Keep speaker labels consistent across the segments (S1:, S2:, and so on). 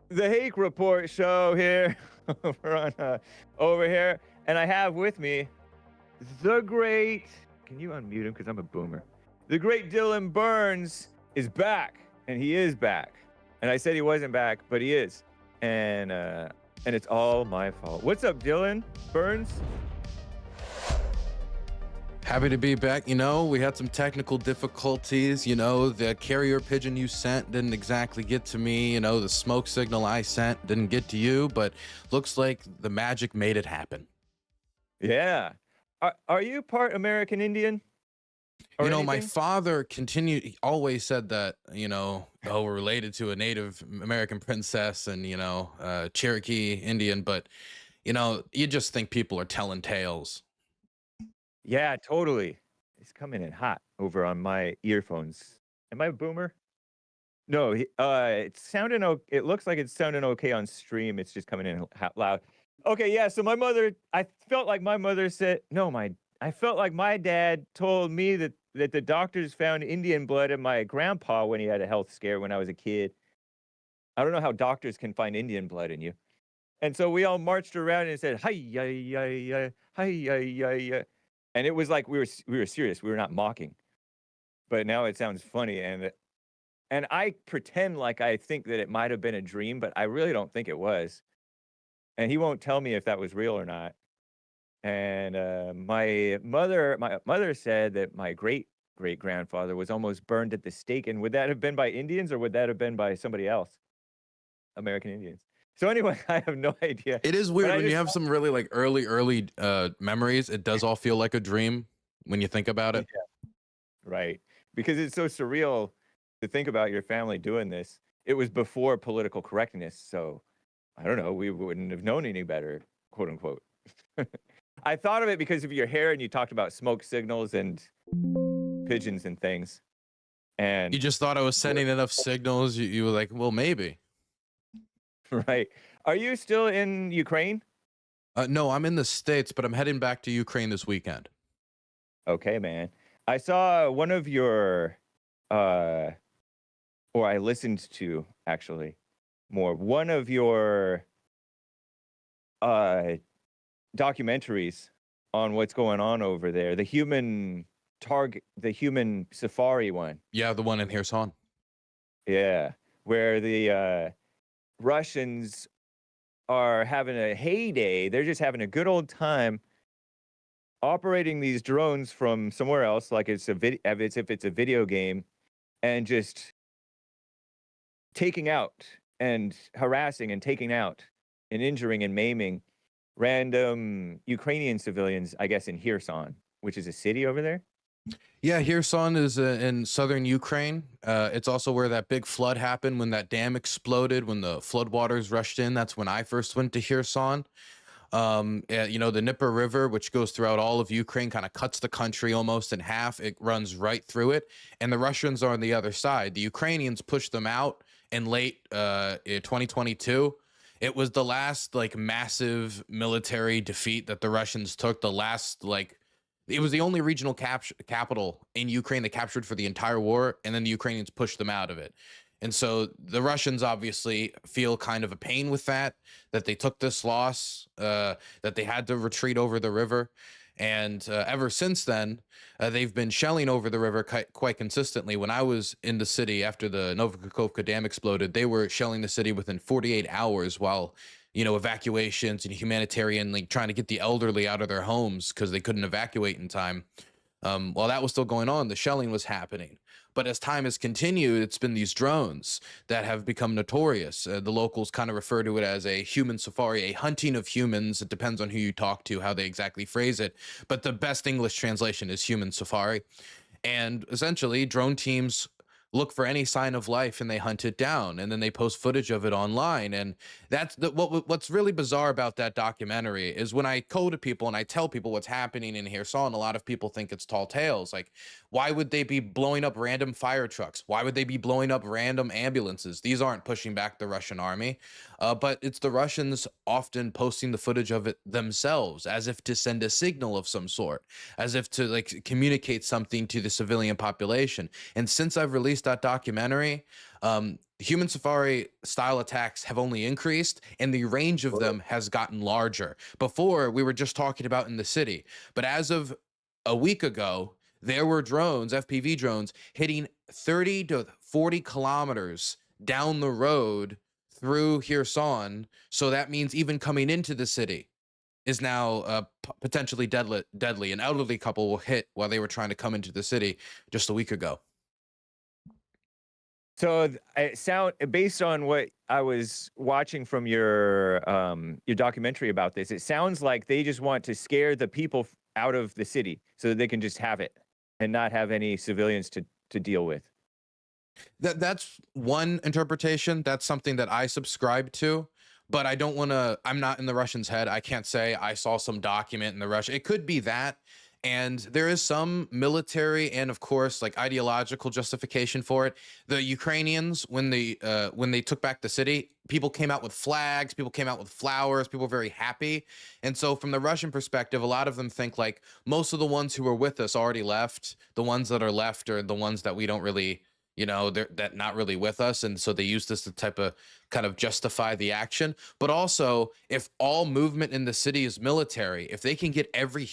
S1: the Hake Report show here over here, and I have with me the great. Can you unmute him? Because I'm a boomer. The great Dylan Burns is back, and he is back. And I said he wasn't back, but he is, and it's all my fault. What's up, Dylan Burns?
S2: Happy to be back. We had some technical difficulties. The carrier pigeon you sent didn't exactly get to me. The smoke signal I sent didn't get to you, but looks like the magic made it happen.
S1: Yeah. Are you part American Indian? Or
S2: My
S1: anything?
S2: father he always said that, we're related to a Native American princess and, Cherokee Indian, but, you just think people are telling tales.
S1: Yeah, totally. It's coming in hot over on my earphones. Am I a boomer? No, it's sounding it looks like it's sounding okay on stream. It's just coming in loud. Okay, yeah, so I felt like my mother said, no, I felt like my dad told me that the doctors found Indian blood in my grandpa when he had a health scare when I was a kid. I don't know how doctors can find Indian blood in you. And so we all marched around and said, "Hi, ya, ya, ya, hi, ya, ya, ya." And it was like we were serious. We were not mocking. But now it sounds funny, and I pretend like I think that it might have been a dream, but I really don't think it was. And he won't tell me if that was real or not. And my mother said that my great great grandfather was almost burned at the stake. And would that have been by Indians or would that have been by somebody else? American Indians. So anyway, I have no idea.
S2: It is
S1: But
S2: weird
S1: I
S2: when you
S1: just
S2: have some really like early memories. It does all feel like a dream when you think about
S1: yeah,
S2: it.
S1: right. Because it's so surreal to think about your family doing this. It was before political correctness, so I don't know, we wouldn't have known any better, quote unquote. I thought of it because of your hair and you talked about smoke signals and pigeons and things.
S2: You
S1: And
S2: just thought I was sending enough signals. You were like, well, maybe.
S1: right. Are you still in Ukraine?
S2: No, I'm in the States, but I'm heading back to Ukraine this weekend.
S1: Okay, man. I saw one of your uh or I listened to actually more one of your uh documentaries on what's going on over there. The human safari one.
S2: Yeah, the one in Kherson.
S1: Yeah, where the Russians are having a heyday. They're just having a good old time operating these drones from somewhere else, like it's a if it's a video game, and just taking out and harassing and taking out and injuring and maiming random Ukrainian civilians, I guess, in Kherson, which is a city over there.
S2: Yeah, Kherson is in southern Ukraine. It's also where that big flood happened when that dam exploded, when the floodwaters rushed in. That's when I first went to Kherson. The Dnieper River, which goes throughout all of Ukraine, kind of cuts the country almost in half. It runs right through it, and the Russians are on the other side. The Ukrainians pushed them out in late in 2022. It was the last like massive military defeat that the Russians took. The last like it was the only regional capital in Ukraine they captured for the entire war, and then the Ukrainians pushed them out of it. And so the Russians obviously feel kind of a pain with that they took this loss, that they had to retreat over the river. And ever since then, they've been shelling over the river quite consistently. When I was in the city after the Novokhovka Dam exploded, they were shelling the city within 48 hours while, evacuations and humanitarian, like trying to get the elderly out of their homes because they couldn't evacuate in time. While that was still going on, the shelling was happening. But as time has continued, it's been these drones that have become notorious. The locals kind of refer to it as a human safari, a hunting of humans. It depends on who you talk to, how they exactly phrase it. But the best English translation is human safari. And essentially, drone teams look for any sign of life and they hunt it down, and then they post footage of it online. And what's really bizarre about that documentary is when I go to people and I tell people what's happening in Kherson, a lot of people think it's tall tales. Like, why would they be blowing up random fire trucks? Why would they be blowing up random ambulances? These aren't pushing back the Russian army, but it's the Russians often posting the footage of it themselves as if to send a signal of some sort, as if to like communicate something to the civilian population. And since I've released that documentary, human safari style attacks have only increased, and the range of them has gotten larger. Before, we were just talking about in the city, but as of a week ago, there were drones, FPV drones, hitting 30 to 40 kilometers down the road through Kherson. So that means even coming into the city is now potentially deadly. An elderly couple were hit while they were trying to come into the city just a week ago.
S1: So it sound based on what I was watching from your documentary about this, it sounds like they just want to scare the people out of the city so that they can just have it and not have any civilians to deal with.
S2: That's one interpretation. That's something that I subscribe to, but I don't want to. I'm not in the Russians' head. I can't say I saw some document in the Russian. It could be that, and there is some military and, of course, like ideological justification for it. The Ukrainians, when they took back the city, people came out with flags, people came out with flowers, people were very happy. And so, from the Russian perspective, a lot of them think like most of the ones who were with us already left. The ones that are left are the ones that we don't really, they're that not really with us, and so they use this to type of kind of justify the action. But also, if all movement in the city is military, if they can get every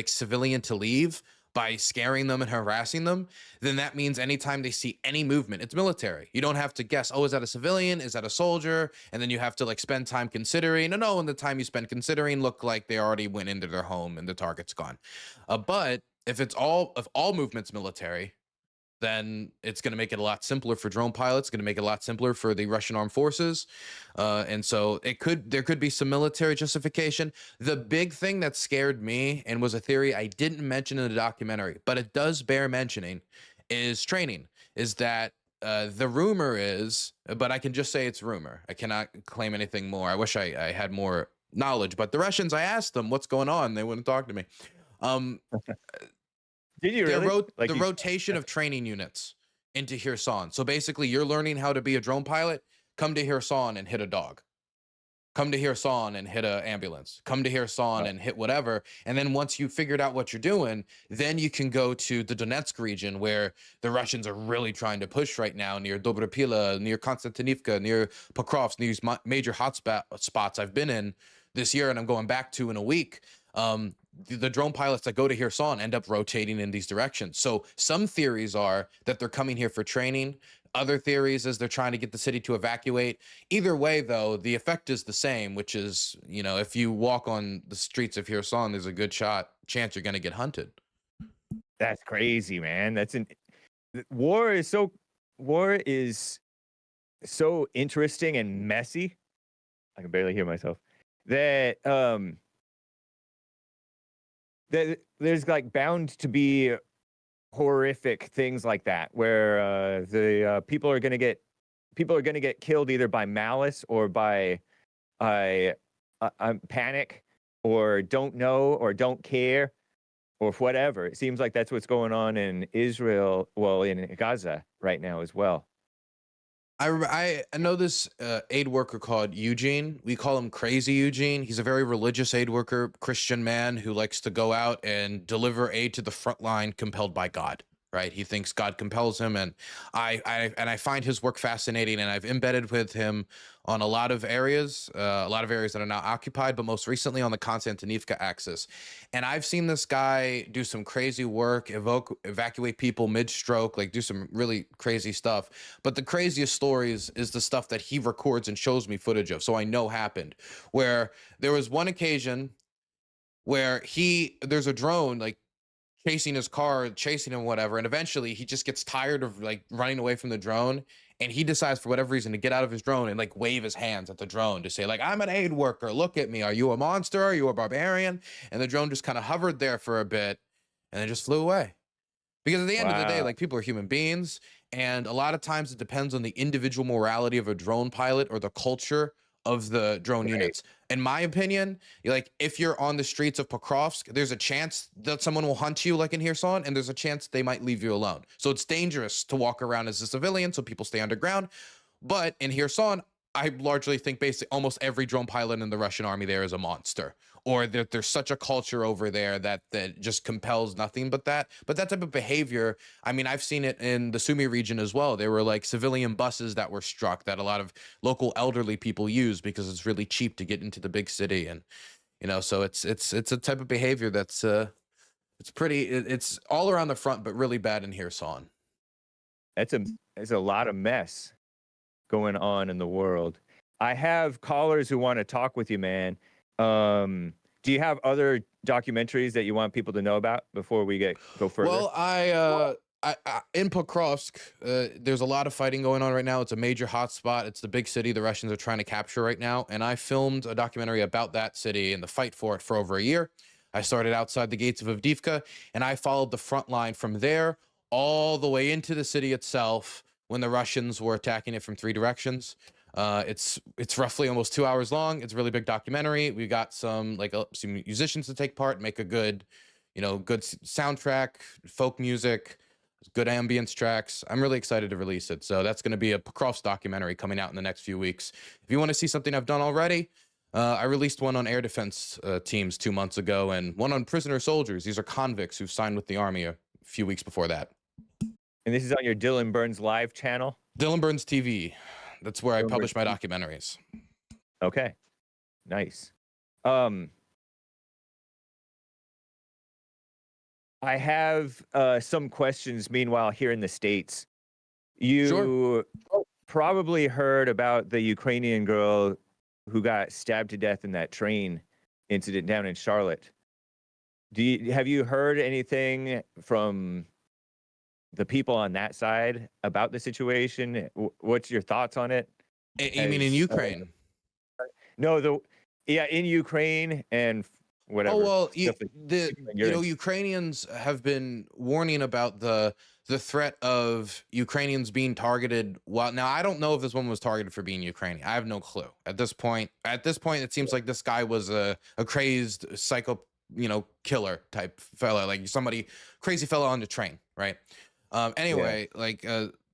S2: civilian to leave by scaring them and harassing them, then that means anytime they see any movement, it's military. You don't have to guess, oh, is that a civilian, is that a soldier, and then you have to like spend time considering. No, and the time you spend considering look like they already went into their home and the target's gone. But if all movements military, then it's going to make it a lot simpler for drone pilots, going to make it a lot simpler for the Russian armed forces. And so there could be some military justification. The big thing that scared me and was a theory I didn't mention in the documentary, but it does bear mentioning, is training. Is that the rumor is, but I can just say it's rumor. I cannot claim anything more. I wish I had more knowledge, but the Russians, I asked them what's going on. They wouldn't talk to me.
S1: Did you really?
S2: The rotation of training units into Kherson. So basically, you're learning how to be a drone pilot. Come to Kherson and hit a dog. Come to Kherson and hit an ambulance. Come to Kherson and hit whatever. And then once you figured out what you're doing, then you can go to the Donetsk region where the Russians are really trying to push right now, near Dobropila, near Konstantinivka, near Pokrovsk, these major spots I've been in this year and I'm going back to in a week. The drone pilots that go to Kherson end up rotating in these directions. So some theories are that they're coming here for training. Other theories is they're trying to get the city to evacuate. Either way, though, the effect is the same, which is, if you walk on the streets of Kherson, there's a good chance you're going to get hunted.
S1: That's crazy, man. War is so interesting and messy. I can barely hear myself. That there's like bound to be horrific things like that where the people are going to get killed either by malice or by panic or don't know or don't care or whatever. It seems like that's what's going on in Israel, well, in Gaza right now as well.
S2: I know this aid worker called Eugene. We call him Crazy Eugene. He's a very religious aid worker, Christian man who likes to go out and deliver aid to the front line compelled by God. Right? He thinks God compels him, and I find his work fascinating. And I've embedded with him on a lot of areas that are now occupied, but most recently on the Konstantinivka axis. And I've seen this guy do some crazy work, evacuate people mid-stroke, like do some really crazy stuff. But the craziest stories is the stuff that he records and shows me footage of, so I know happened. Where there was one occasion where there's a drone like chasing his car, chasing him, whatever. And eventually he just gets tired of like running away from the drone. And he decides for whatever reason to get out of his drone and like wave his hands at the drone to say like, I'm an aid worker. Look at me. Are you a monster? Are you a barbarian? And the drone just kind of hovered there for a bit and then just flew away. Because at the end of the day, like people are human beings. And a lot of times it depends on the individual morality of a drone pilot or the culture of the drone units. In my opinion, like if you're on the streets of Pokrovsk, there's a chance that someone will hunt you like in Kherson, and there's a chance they might leave you alone. So it's dangerous to walk around as a civilian, so people stay underground. But in Kherson, I largely think basically almost every drone pilot in the Russian army there is a monster, or that there's such a culture over there that just compels nothing but that. But that type of behavior, I mean, I've seen it in the Sumy region as well. There were like civilian buses that were struck that a lot of local elderly people use because it's really cheap to get into the big city, and so it's a type of behavior that's it's pretty it's all around the front, but really bad in Kherson.
S1: It's a lot of mess going on in the world. I have callers who want to talk with you, man. Do you have other documentaries that you want people to know about before we go further?
S2: Well, I in Pokrovsk, there's a lot of fighting going on right now. It's a major hotspot. It's the big city the Russians are trying to capture right now. And I filmed a documentary about that city and the fight for it for over a year. I started outside the gates of Avdiivka, and I followed the front line from there all the way into the city itself when the Russians were attacking it from 3 directions. It's roughly almost 2 hours long. It's a really big documentary. We got some some musicians to take part, make a good, good soundtrack, folk music, good ambience tracks. I'm really excited to release it. So that's going to be a Pokrovsk documentary coming out in the next few weeks. If you want to see something I've done already, I released one on air defense teams 2 months ago, and one on prisoner soldiers. These are convicts who've signed with the army a few weeks before that.
S1: And this is on your Dylan Burns Live channel?
S2: Dylan Burns TV. That's where I
S1: Dylan
S2: publish my
S1: Burns
S2: documentaries.
S1: Okay, nice. I have some questions. Meanwhile, here in the States, you
S2: Sure.
S1: probably heard about the Ukrainian girl who got stabbed to death in that train incident down in Charlotte. Have you heard anything from the people on that side about the situation? What's your thoughts on it?
S2: You mean in Ukraine?
S1: No, in Ukraine and whatever.
S2: Oh well,
S1: stuff that you're in.
S2: Ukrainians have been warning about the threat of Ukrainians being targeted. Well, now I don't know if this one was targeted for being Ukrainian. I have no clue at this point. At this point, it seems like this guy was a crazed psycho, killer type fella, like somebody crazy fella on the train, right? Anyway,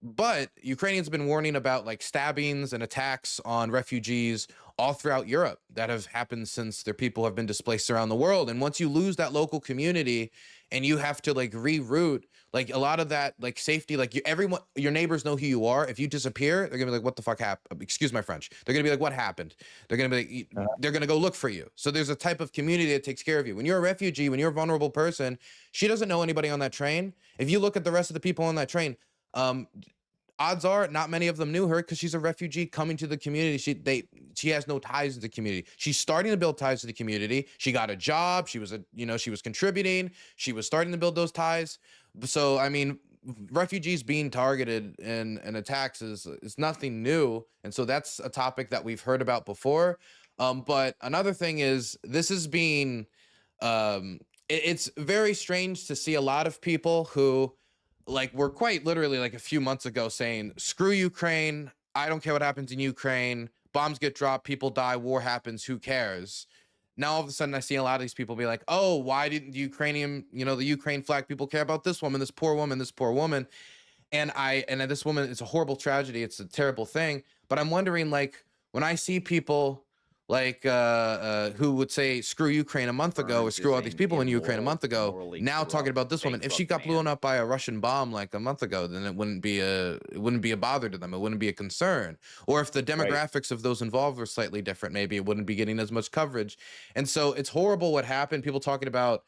S2: but Ukrainians have been warning about like stabbings and attacks on refugees all throughout Europe that have happened since their people have been displaced around the world. And once you lose that local community and you have to like reroute, like a lot of that like safety, like everyone, your neighbors know who you are. If you disappear, they're gonna be like, what the fuck happened? Excuse my French. They're gonna be like, what happened? They're gonna be like, they're gonna go look for you. So there's a type of community that takes care of you. When you're a refugee, when you're a vulnerable person, she doesn't know anybody on that train. If you look at the rest of the people on that train, odds are not many of them knew her because she's a refugee coming to the community. She has no ties to the community. She's starting to build ties to the community. She got a job. She was she was contributing. She was starting to build those ties. So I mean, refugees being targeted and attacks is nothing new, and so that's a topic that we've heard about before. But another thing is this is being it's very strange to see a lot of people who like were quite literally like a few months ago saying, screw Ukraine. I don't care what happens in Ukraine. Bombs get dropped, people die, war happens, who cares? Now all of a sudden I see a lot of these people be like, oh, why didn't the Ukrainian, the Ukraine flag people care about this woman, this poor woman, this poor woman? And this woman, it's a horrible tragedy. It's a terrible thing. But I'm wondering, like, when I see people like who would say screw Ukraine a month ago or screw all these people in Ukraine a month ago, now talking about this woman, if she got blown up by a Russian bomb like a month ago, then it wouldn't be a bother to them. It wouldn't be a concern. Or if the demographics of those involved were slightly different, maybe it wouldn't be getting as much coverage. And so it's horrible what happened. People talking about,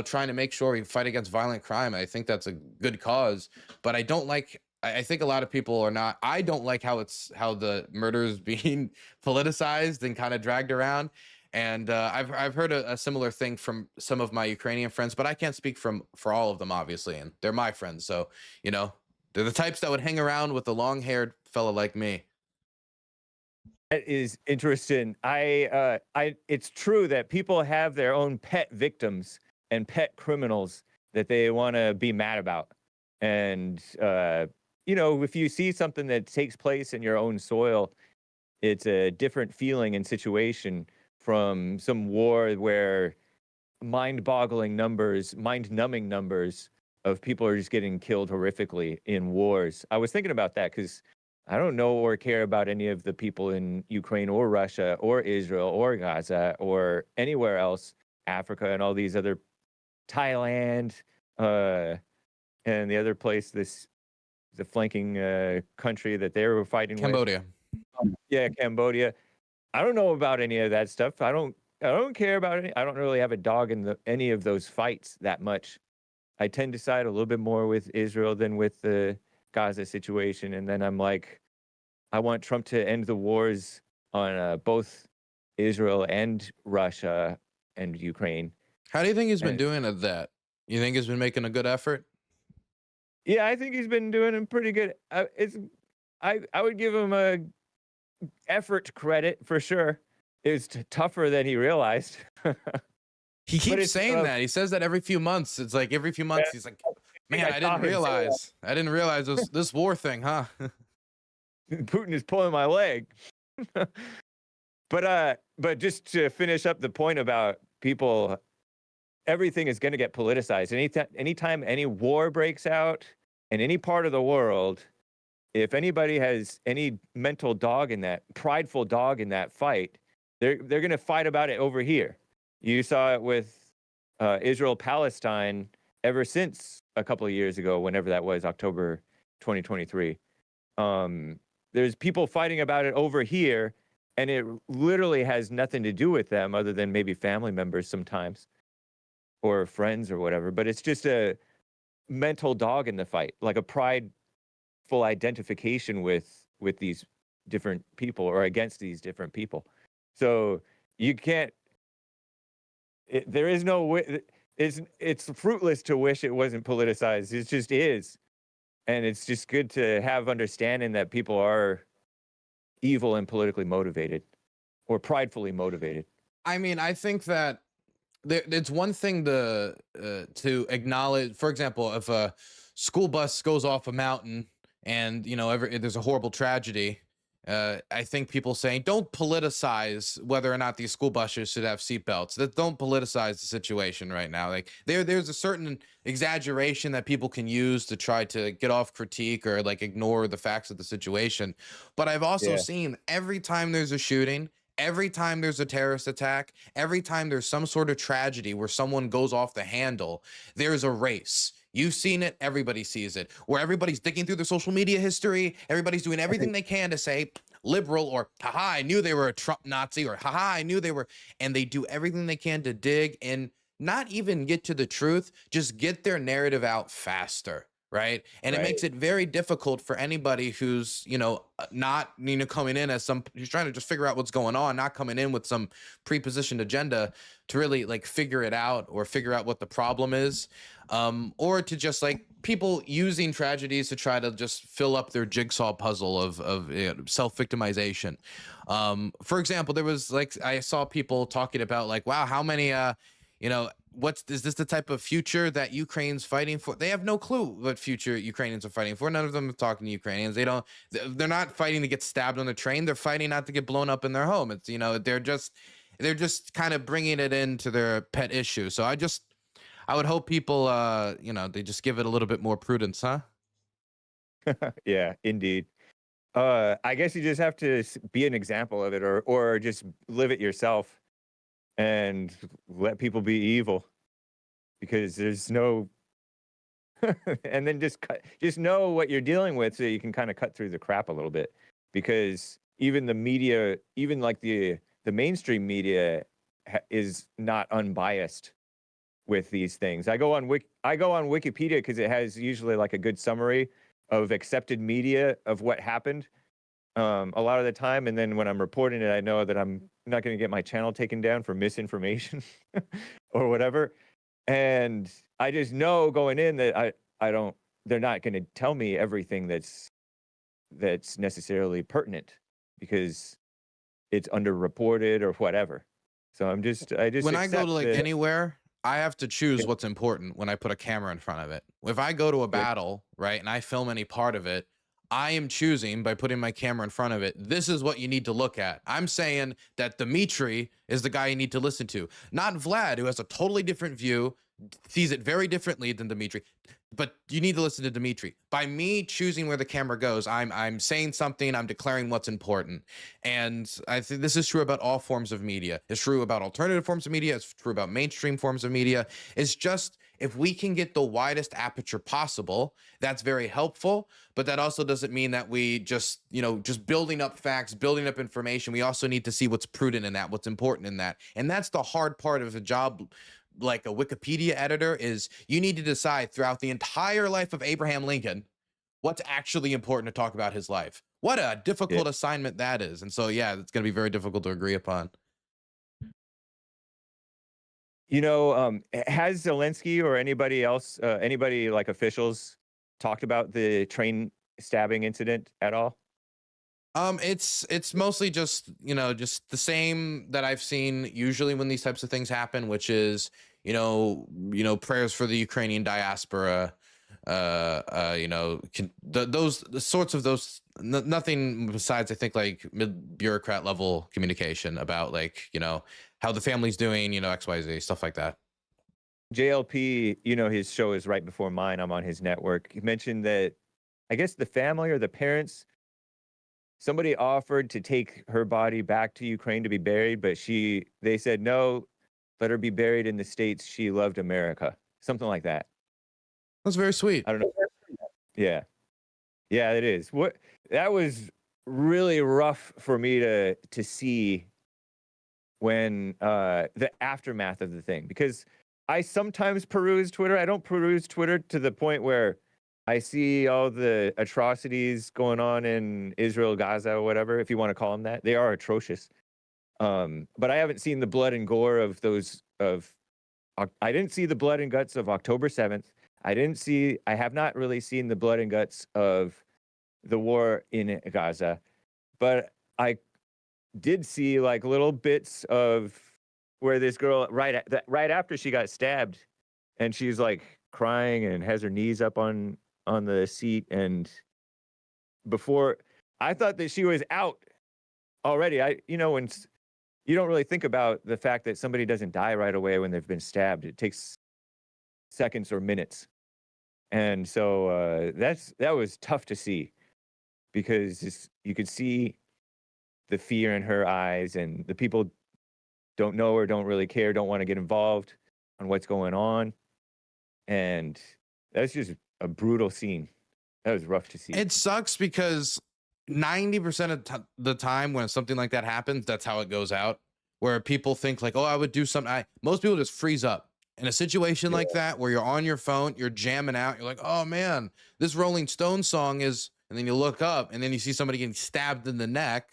S2: trying to make sure we fight against violent crime. I think that's a good cause, but I don't like. I think a lot of people are not. I don't like how the murder is being politicized and kind of dragged around. And I've heard a similar thing from some of my Ukrainian friends, but I can't speak for all of them, obviously, and they're my friends. So they're the types that would hang around with a long-haired fella like me.
S1: That is interesting. It's true that people have their own pet victims and pet criminals that they want to be mad about, and if you see something that takes place in your own soil, it's a different feeling and situation from some war where mind-numbing numbers of people are just getting killed horrifically in wars. I was thinking about that because I don't know or care about any of the people in Ukraine or Russia or Israel or Gaza or anywhere else, Africa and all these other Thailand, uh, and the other place, the flanking country that they were fighting with.
S2: Cambodia.
S1: Yeah, Cambodia. I don't know about any of that stuff. I don't care about any. I don't really have a dog in any of those fights that much. I tend to side a little bit more with Israel than with the Gaza situation, and then I'm like, I want Trump to end the wars on both Israel and Russia and Ukraine.
S2: How do you think he's been
S1: And
S2: doing at that? You think he's been making a good effort?
S1: yeah, I think he's been doing a pretty good. I would give him a effort credit for sure. It's tougher than he realized.
S2: He keeps
S1: it's,
S2: saying that. He says that every few months. It's like every few months he's like, man, I didn't realize. I didn't realize this war thing, huh?
S1: Putin is pulling my leg. But just to finish up the point about people, everything is going to get politicized. Anytime any war breaks out in any part of the world, if anybody has any mental dog in that, prideful dog in that fight, they're going to fight about it over here. You saw it with Israel-Palestine ever since a couple of years ago, whenever that was, October 2023. There's people fighting about it over here, and it literally has nothing to do with them other than maybe family members sometimes or friends or whatever. But it's just a mental dog in the fight, like a prideful identification with these different people or against these different people. So you can't. There is no way. It's fruitless to wish it wasn't politicized. It just is. And it's just good to have understanding that people are evil and politically motivated or pridefully motivated.
S2: I mean, I think that it's one thing to acknowledge, for example, if a school bus goes off a mountain and, you know, there's a horrible tragedy, I think people saying don't politicize whether or not these school buses should have seatbelts. That don't politicize the situation right now. Like there's a certain exaggeration that people can use to try to get off critique or like ignore the facts of the situation. But I've also seen every time there's a shooting, every time there's a terrorist attack, every time there's some sort of tragedy where someone goes off the handle, there's a race. You've seen it, everybody sees it, where everybody's digging through their social media history, everybody's doing everything they can to say liberal or haha, I knew they were a Trump Nazi or haha, I knew they were, and they do everything they can to dig and not even get to the truth, just get their narrative out faster. Right. And it makes it very difficult for anybody who's, you know, not, you know, coming in as who's trying to just figure out what's going on, not coming in with some prepositioned agenda to really like figure it out or figure out what the problem is. Or to just like people using tragedies to try to just fill up their jigsaw puzzle of you know, self-victimization. For example, there was like, I saw people talking about like, wow, how many, you know, is this the type of future that Ukraine's fighting for? They have no clue what future Ukrainians are fighting for. None of them are talking to Ukrainians. They're not fighting to get stabbed on the train. They're fighting not to get blown up in their home. It's, you know, they're just kind of bringing it into their pet issue. So I would hope people, you know, they just give it a little bit more prudence, huh?
S1: Yeah, indeed. I guess you just have to be an example of it or just live it yourself and let people be evil because there's no and then just know what you're dealing with so you can kind of cut through the crap a little bit because even the media, even like the mainstream media is not unbiased with these things. I go on Wikipedia because it has usually like a good summary of accepted media of what happened a lot of the time. And then when I'm reporting it, I know that I'm not going to get my channel taken down for misinformation or whatever. And I just know going in that they're not going to tell me everything that's necessarily pertinent because it's underreported or whatever. So I just
S2: When I go to like
S1: that,
S2: anywhere, I have to choose what's important when I put a camera in front of it. If I go to a battle, right, and I film any part of it, I am choosing by putting my camera in front of it. This is what you need to look at. I'm saying that Dimitri is the guy you need to listen to, not Vlad, who has a totally different view, sees it very differently than Dimitri. but you need to listen to Dimitri. By me choosing where the camera goes, I'm saying something, I'm declaring what's important. And I think this is true about all forms of media. It's true about alternative forms of media, it's true about mainstream forms of media. It's just, if we can get the widest aperture possible, that's very helpful. But that also doesn't mean that we just, just building up facts, building up information. We also need to see what's prudent in that, what's important in that. And that's the hard part of a job like a Wikipedia editor, is you need to decide throughout the entire life of Abraham Lincoln what's actually important to talk about his life. What a
S1: Yeah.
S2: difficult assignment that is. And so, yeah, it's going to be very difficult to agree upon.
S1: Has Zelensky or anybody else, anybody like officials, talked about the train stabbing incident at all?
S2: It's mostly just, just the same that I've seen usually when these types of things happen, which is, prayers for the Ukrainian diaspora, those the sorts of those, nothing besides, I think, like mid bureaucrat level communication about, like, how the family's doing, XYZ, stuff like that.
S1: JLP, his show is right before mine. I'm on his network. He mentioned that I guess the family or the parents, somebody offered to take her body back to Ukraine to be buried, but they said no, let her be buried in the States. She loved America. Something like that.
S2: That's very sweet.
S1: I don't know. Yeah. Yeah, it is. That was really rough for me to see when the aftermath of the thing, because I sometimes peruse Twitter. I don't peruse Twitter to the point where I see all the atrocities going on in Israel, Gaza, or whatever, if you want to call them that. They are atrocious. But I haven't seen the blood and gore of I didn't see the blood and guts of October 7th. I have not really seen the blood and guts of the war in Gaza, but I did see like little bits of where this girl right after she got stabbed, and she's like crying and has her knees up on the seat, and before I thought that she was out already. When you don't really think about the fact that somebody doesn't die right away when they've been stabbed. It takes seconds or minutes. And so that was tough to see, because you could see the fear in her eyes, and the people don't know or don't really care, don't want to get involved on what's going on. And that's just a brutal scene. That was rough to see.
S2: It sucks because 90% of the time when something like that happens, that's how it goes out. Where people think like, oh, I would do something. Most people just freeze up in a situation like that, where you're on your phone, you're jamming out. You're like, oh man, this Rolling Stones song is, and then you look up and then you see somebody getting stabbed in the neck.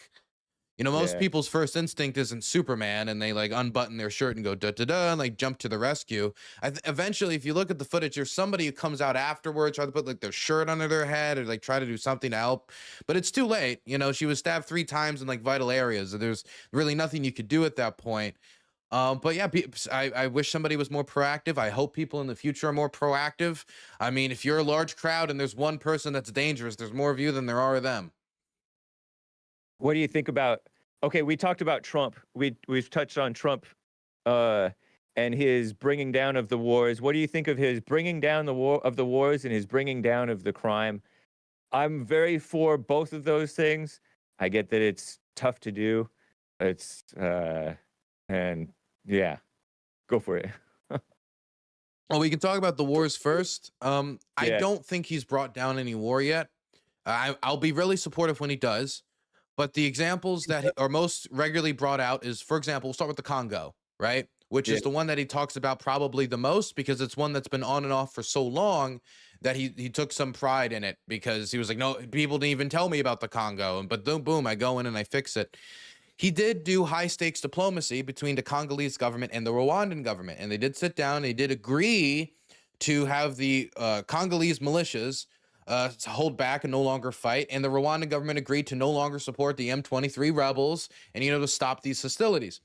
S2: Most people's first instinct isn't Superman, and they like unbutton their shirt and go da da da and like jump to the rescue. Eventually, if you look at the footage, there's somebody who comes out afterwards, try to put like their shirt under their head or like try to do something to help, but it's too late. She was stabbed 3 times in like vital areas. There's really nothing you could do at that point. But yeah, I wish somebody was more proactive. I hope people in the future are more proactive. I mean, if you're a large crowd and there's one person that's dangerous, there's more of you than there are of them.
S1: What do you think about? Okay, we talked about Trump. We've touched on Trump, and his bringing down of the wars. What do you think of his bringing down the wars and his bringing down of the crime? I'm very for both of those things. I get that it's tough to do. And yeah, go for it.
S2: Well, we can talk about the wars first. I
S1: Yeah.
S2: don't think he's brought down any war yet. I'll be really supportive when he does. But the examples that are most regularly brought out is, for example, we'll start with the Congo, right? Which is the one that he talks about probably the most, because it's one that's been on and off for so long that he took some pride in it, because he was like, no, people didn't even tell me about the Congo. But boom, I go in and I fix it. He did do high stakes diplomacy between the Congolese government and the Rwandan government. And they did sit down, they did agree to have the Congolese militias to hold back and no longer fight. And the Rwandan government agreed to no longer support the M23 rebels and, to stop these hostilities.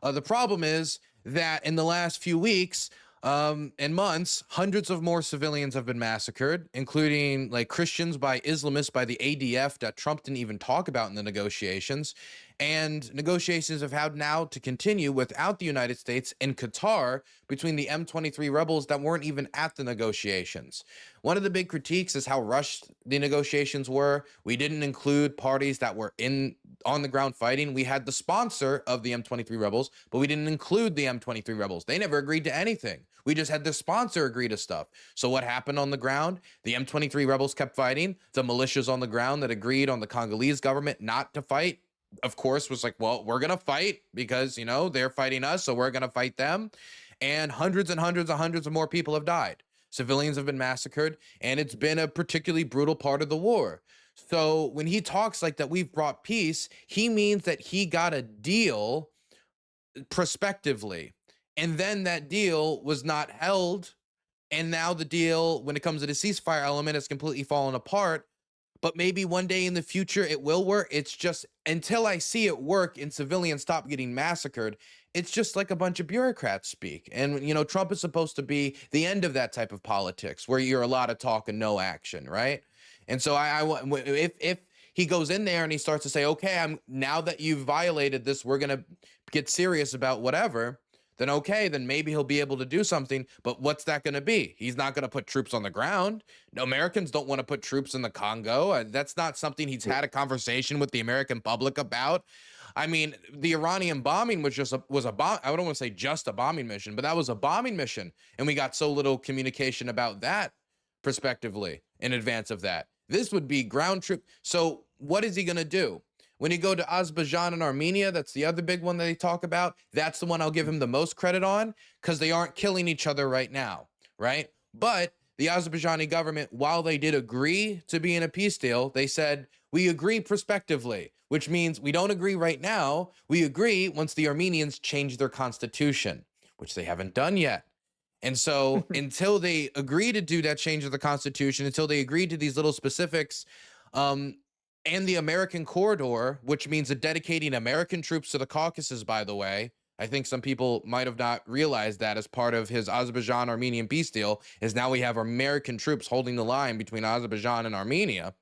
S2: The problem is that in the last few weeks and months, hundreds of more civilians have been massacred, including like Christians by Islamists by the ADF that Trump didn't even talk about in the negotiations. And negotiations have had now to continue without the United States and Qatar between the M23 rebels that weren't even at the negotiations. One of the big critiques is how rushed the negotiations were. We didn't include parties that were on the ground fighting. We had the sponsor of the M23 rebels, but we didn't include the M23 rebels. They never agreed to anything. We just had the sponsor agree to stuff. So what happened on the ground? The M23 rebels kept fighting. The militias on the ground that agreed on the Congolese government not to fight, of course, was like, well, we're going to fight because, they're fighting us, so we're going to fight them. And hundreds and hundreds and hundreds of more people have died. Civilians have been massacred, and it's been a particularly brutal part of the war. So when he talks like that we've brought peace, he means that he got a deal prospectively, and then that deal was not held. And now the deal, when it comes to the ceasefire element, has completely fallen apart. But maybe one day in the future it will work. It's just until I see it work and civilians stop getting massacred, it's just like a bunch of bureaucrats speak. And, Trump is supposed to be the end of that type of politics where you're a lot of talk and no action, right? And so if he goes in there and he starts to say, okay, now that you've violated this, we're going to get serious about whatever, then okay, then maybe he'll be able to do something. But what's that going to be? He's not going to put troops on the ground. No, Americans don't want to put troops in the Congo. That's not something he's had a conversation with the American public about. I mean, the Iranian bombing was a bomb. I don't want to say just a bombing mission, but that was a bombing mission. And we got so little communication about that prospectively in advance of that. This would be ground troop. So what is he going to do? When you go to Azerbaijan and Armenia, that's the other big one that they talk about. That's the one I'll give him the most credit on because they aren't killing each other right now, right? But the Azerbaijani government, while they did agree to be in a peace deal, they said, we agree prospectively, which means we don't agree right now. We agree once the Armenians change their constitution, which they haven't done yet. And so until they agree to do that change of the constitution, until they agree to these little specifics, and the American corridor, which means dedicating American troops to the Caucasus, by the way. I think some people might have not realized that as part of his Azerbaijan-Armenian peace deal, is now we have American troops holding the line between Azerbaijan and Armenia.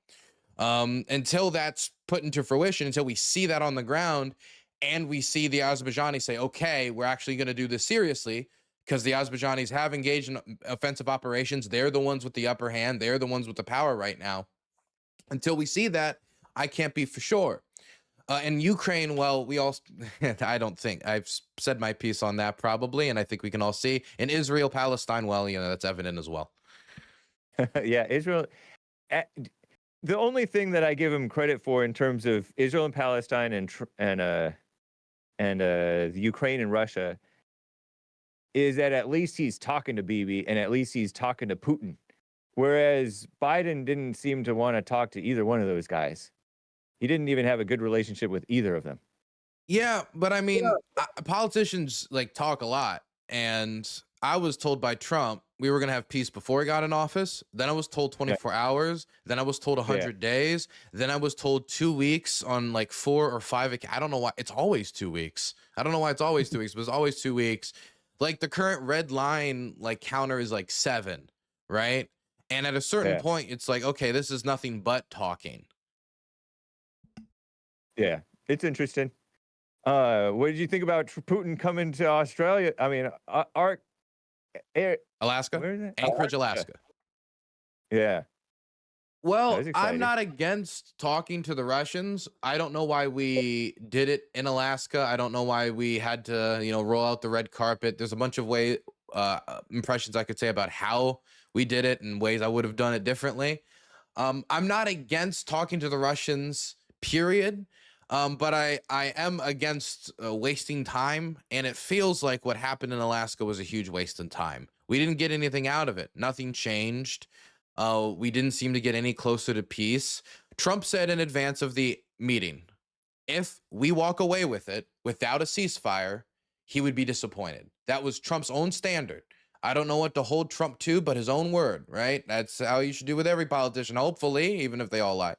S2: Until that's put into fruition, until we see that on the ground, and we see the Azerbaijanis say, okay, we're actually going to do this seriously, because the Azerbaijanis have engaged in offensive operations. They're the ones with the upper hand. They're the ones with the power right now. Until we see that, I can't be for sure. In Ukraine, well, I don't think I've said my piece on that probably, and I think we can all see. In Israel-Palestine, well, that's evident as well.
S1: Yeah, Israel. The only thing that I give him credit for in terms of Israel and Palestine and the Ukraine and Russia is that at least he's talking to Bibi and at least he's talking to Putin, whereas Biden didn't seem to want to talk to either one of those guys. He didn't even have a good relationship with either of them.
S2: Yeah, but I mean, politicians talk a lot, and I was told by Trump we were going to have peace before he got in office. Then I was told 24 hours. Then I was told 100 days. Then I was told 2 weeks on 4 or 5. I don't know why. It's always 2 weeks. I don't know why it's always 2 weeks, but it's always 2 weeks. The current red line counter is 7, right? And at a certain point, it's okay, this is nothing but talking.
S1: Yeah, it's interesting. What did you think about Putin coming to Australia? I mean,
S2: Alaska?
S1: Where is it?
S2: Anchorage, Alaska.
S1: Yeah.
S2: Well, I'm not against talking to the Russians. I don't know why we did it in Alaska. I don't know why we had to, roll out the red carpet. There's a bunch of impressions I could say about how we did it and ways I would have done it differently. I'm not against talking to the Russians, period. But I am against wasting time, and it feels like what happened in Alaska was a huge waste of time. We didn't get anything out of it. Nothing changed. We didn't seem to get any closer to peace. Trump said in advance of the meeting, if we walk away with it without a ceasefire, he would be disappointed. That was Trump's own standard. I don't know what to hold Trump to, but his own word, right? That's how you should do with every politician, hopefully, even if they all lie.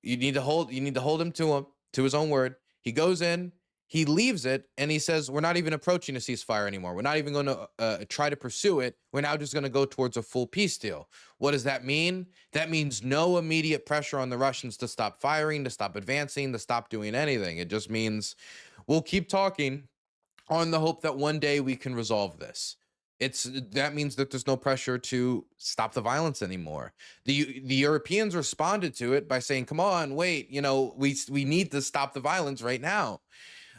S2: You need to hold him to his own word. He goes in, he leaves it and he says, we're not even approaching a ceasefire anymore. We're not even going to try to pursue it. We're now just going to go towards a full peace deal. What does that mean? That means no immediate pressure on the Russians to stop firing, to stop advancing, to stop doing anything. It just means we'll keep talking on the hope that one day we can resolve this. That means that there's no pressure to stop the violence anymore. The Europeans responded to it by saying, come on, wait, we need to stop the violence right now.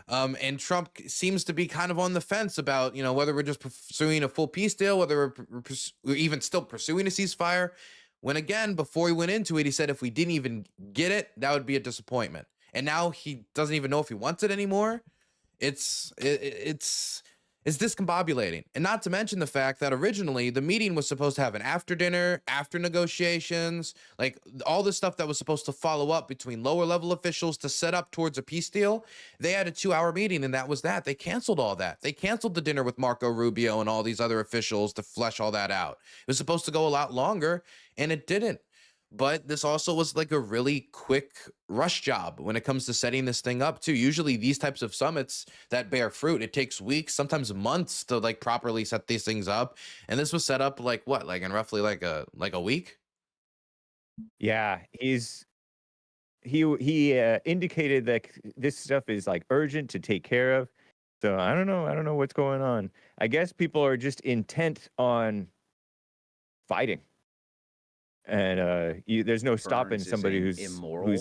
S2: And Trump seems to be kind of on the fence about, whether we're just pursuing a full peace deal, whether we're even still pursuing a ceasefire. When again, before he went into it, he said if we didn't even get it, that would be a disappointment. And now he doesn't even know if he wants it anymore. It's discombobulating. And not to mention the fact that originally the meeting was supposed to have an after dinner, after negotiations, like all the stuff that was supposed to follow up between lower level officials to set up towards a peace deal. They had a 2-hour meeting and that was that. They canceled all that. They canceled the dinner with Marco Rubio and all these other officials to flesh all that out. It was supposed to go a lot longer and it didn't. But this also was like a really quick rush job when it comes to setting this thing up too. Usually these types of summits that bear fruit, it takes weeks, sometimes months to like properly set these things up. And this was set up like what, like in roughly like a week?
S1: Yeah, he indicated that this stuff is like urgent to take care of. So I don't know what's going on. I guess people are just intent on fighting. And there's no stopping somebody who's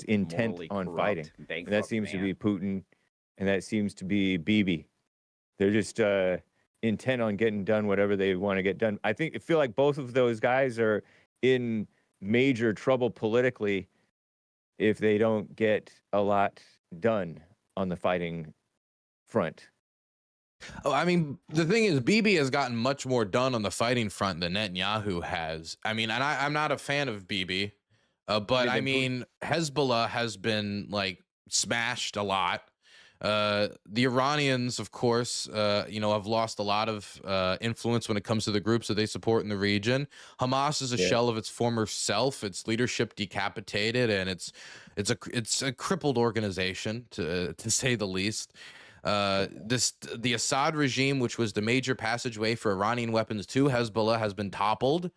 S1: intent on fighting. And that seems to be Putin, and that seems to be Bibi. They're just intent on getting done whatever they want to get done. I feel like both of those guys are in major trouble politically if they don't get a lot done on the fighting front.
S2: Oh, I mean, the thing is, Bibi has gotten much more done on the fighting front than Netanyahu has. I mean, and I'm not a fan of Bibi, but I mean, Hezbollah has been like smashed a lot. The Iranians, of course, have lost a lot of influence when it comes to the groups that they support in the region. Hamas is a shell of its former self. Its leadership decapitated, and it's a crippled organization to say the least. The Assad regime, which was the major passageway for Iranian weapons to Hezbollah, has been toppled,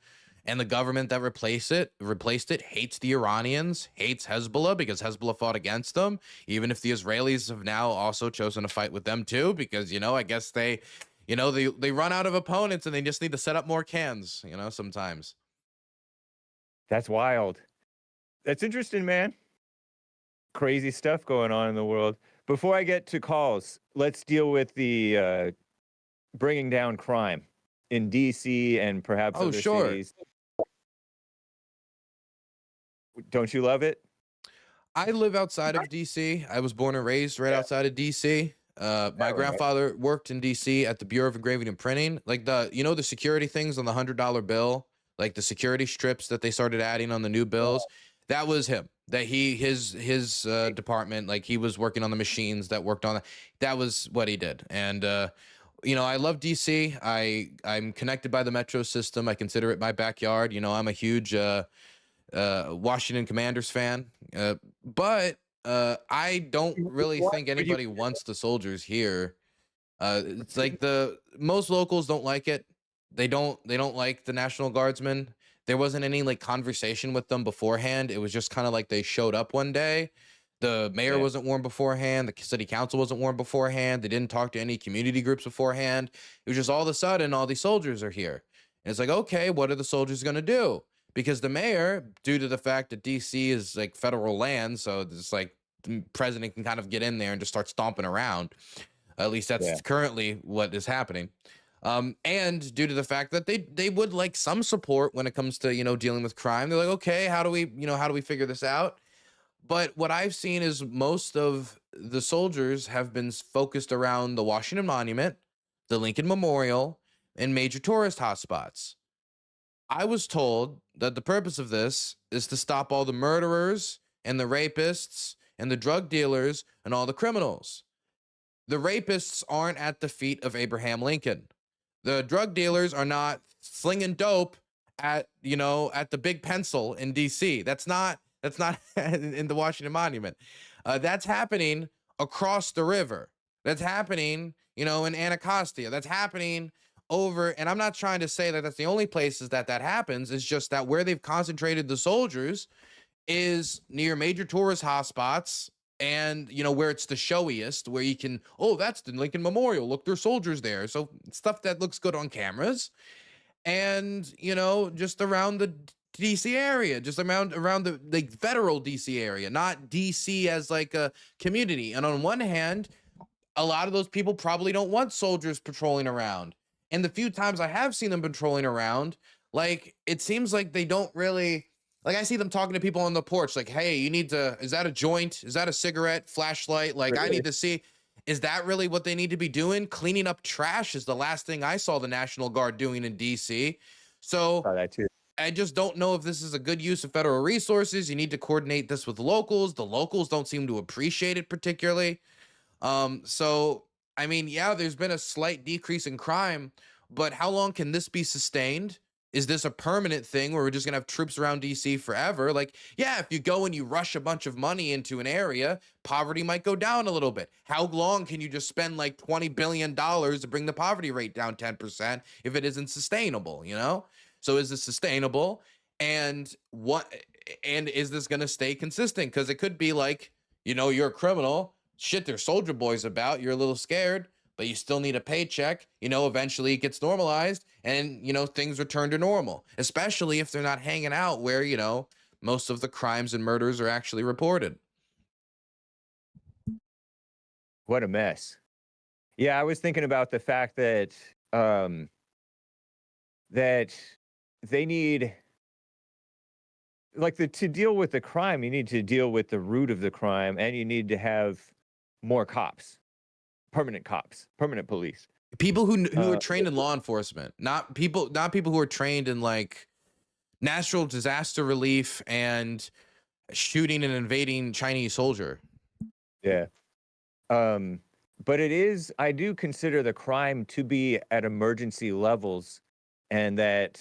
S2: and the government that replaced it hates the Iranians, hates Hezbollah because Hezbollah fought against them, even if the Israelis have now also chosen to fight with them too, because I guess they run out of opponents and they just need to set up more cans, sometimes.
S1: That's wild. That's interesting, man. Crazy stuff going on in the world. Before I get to calls, let's deal with the bringing down crime in D.C. and perhaps other cities. Don't you love it?
S2: I live outside of D.C. I was born and raised right outside of D.C. My grandfather worked in D.C. at the Bureau of Engraving and Printing, like the security things on the $100 bill, like the security strips that they started adding on the new bills. That was him. That his department, like he was working on the machines that worked on that. That was what he did. And I love DC. I'm connected by the metro system. I consider it my backyard. I'm a huge Washington Commanders fan. But I don't really think anybody wants the soldiers here. It's like the most locals don't like it. They don't like the National Guardsmen. There wasn't any like conversation with them beforehand. It was just kind of like they showed up one day. The mayor wasn't warned beforehand. The city council wasn't warned beforehand. They didn't talk to any community groups beforehand. It was just all of a sudden, all these soldiers are here. And it's like, okay, what are the soldiers going to do? Because the mayor, due to the fact that DC is like federal land, so it's like the president can kind of get in there and just start stomping around. At least that's currently what is happening. And due to the fact that they would like some support when it comes to, dealing with crime. They're like, okay, how do we figure this out? But what I've seen is most of the soldiers have been focused around the Washington Monument, the Lincoln Memorial, and major tourist hotspots. I was told that the purpose of this is to stop all the murderers and the rapists and the drug dealers and all the criminals. The rapists aren't at the feet of Abraham Lincoln. The drug dealers are not slinging dope at the Big Pencil in DC. That's not in the Washington Monument. That's happening across the river. That's happening, in Anacostia. That's happening over, and I'm not trying to say that that's the only places that that happens. It's just that where they've concentrated the soldiers is near major tourist hotspots, and where it's the showiest, where you can, oh, that's the Lincoln Memorial, look, there's soldiers there, so stuff that looks good on cameras. And just around the DC area, just around the like federal DC area, not DC as like a community. And on one hand, a lot of those people probably don't want soldiers patrolling around. And the few times I have seen them patrolling around, like, it seems like they don't really, like, I see them talking to people on the porch, like, hey, you need to, is that a joint? Is that a cigarette? Flashlight? Like, I
S1: Really?
S2: need to see. Is that really what they need to be doing? Cleaning up trash is the last thing I saw the National Guard doing in DC. So
S1: Saw that too.
S2: I just don't know if this is a good use of federal resources. You need to coordinate this with locals. The locals don't seem to appreciate it particularly. So I mean, yeah, there's been a slight decrease in crime, but how long can this be sustained? Is this a permanent thing where we're just gonna have troops around DC forever? Like, yeah, if you go and you rush a bunch of money into an area, poverty might go down a little bit. How long can you just spend like $20 billion to bring the poverty rate down 10% if it isn't sustainable, So is this sustainable? And what and is this gonna stay consistent? Because it could be like, you're a criminal. Shit, there's soldier boys about. You're a little scared, but you still need a paycheck. Eventually it gets normalized and, things return to normal, especially if they're not hanging out where, most of the crimes and murders are actually reported.
S1: What a mess. Yeah, I was thinking about the fact that um that they need, like, to deal with the crime, you need to deal with the root of the crime, and you need to have more cops, permanent police.
S2: People who are
S1: Uh,
S2: trained in law enforcement, not people who are trained in like natural disaster relief and shooting and invading Chinese soldier.
S1: yeah. Um, but I do consider the crime to be at emergency levels, and that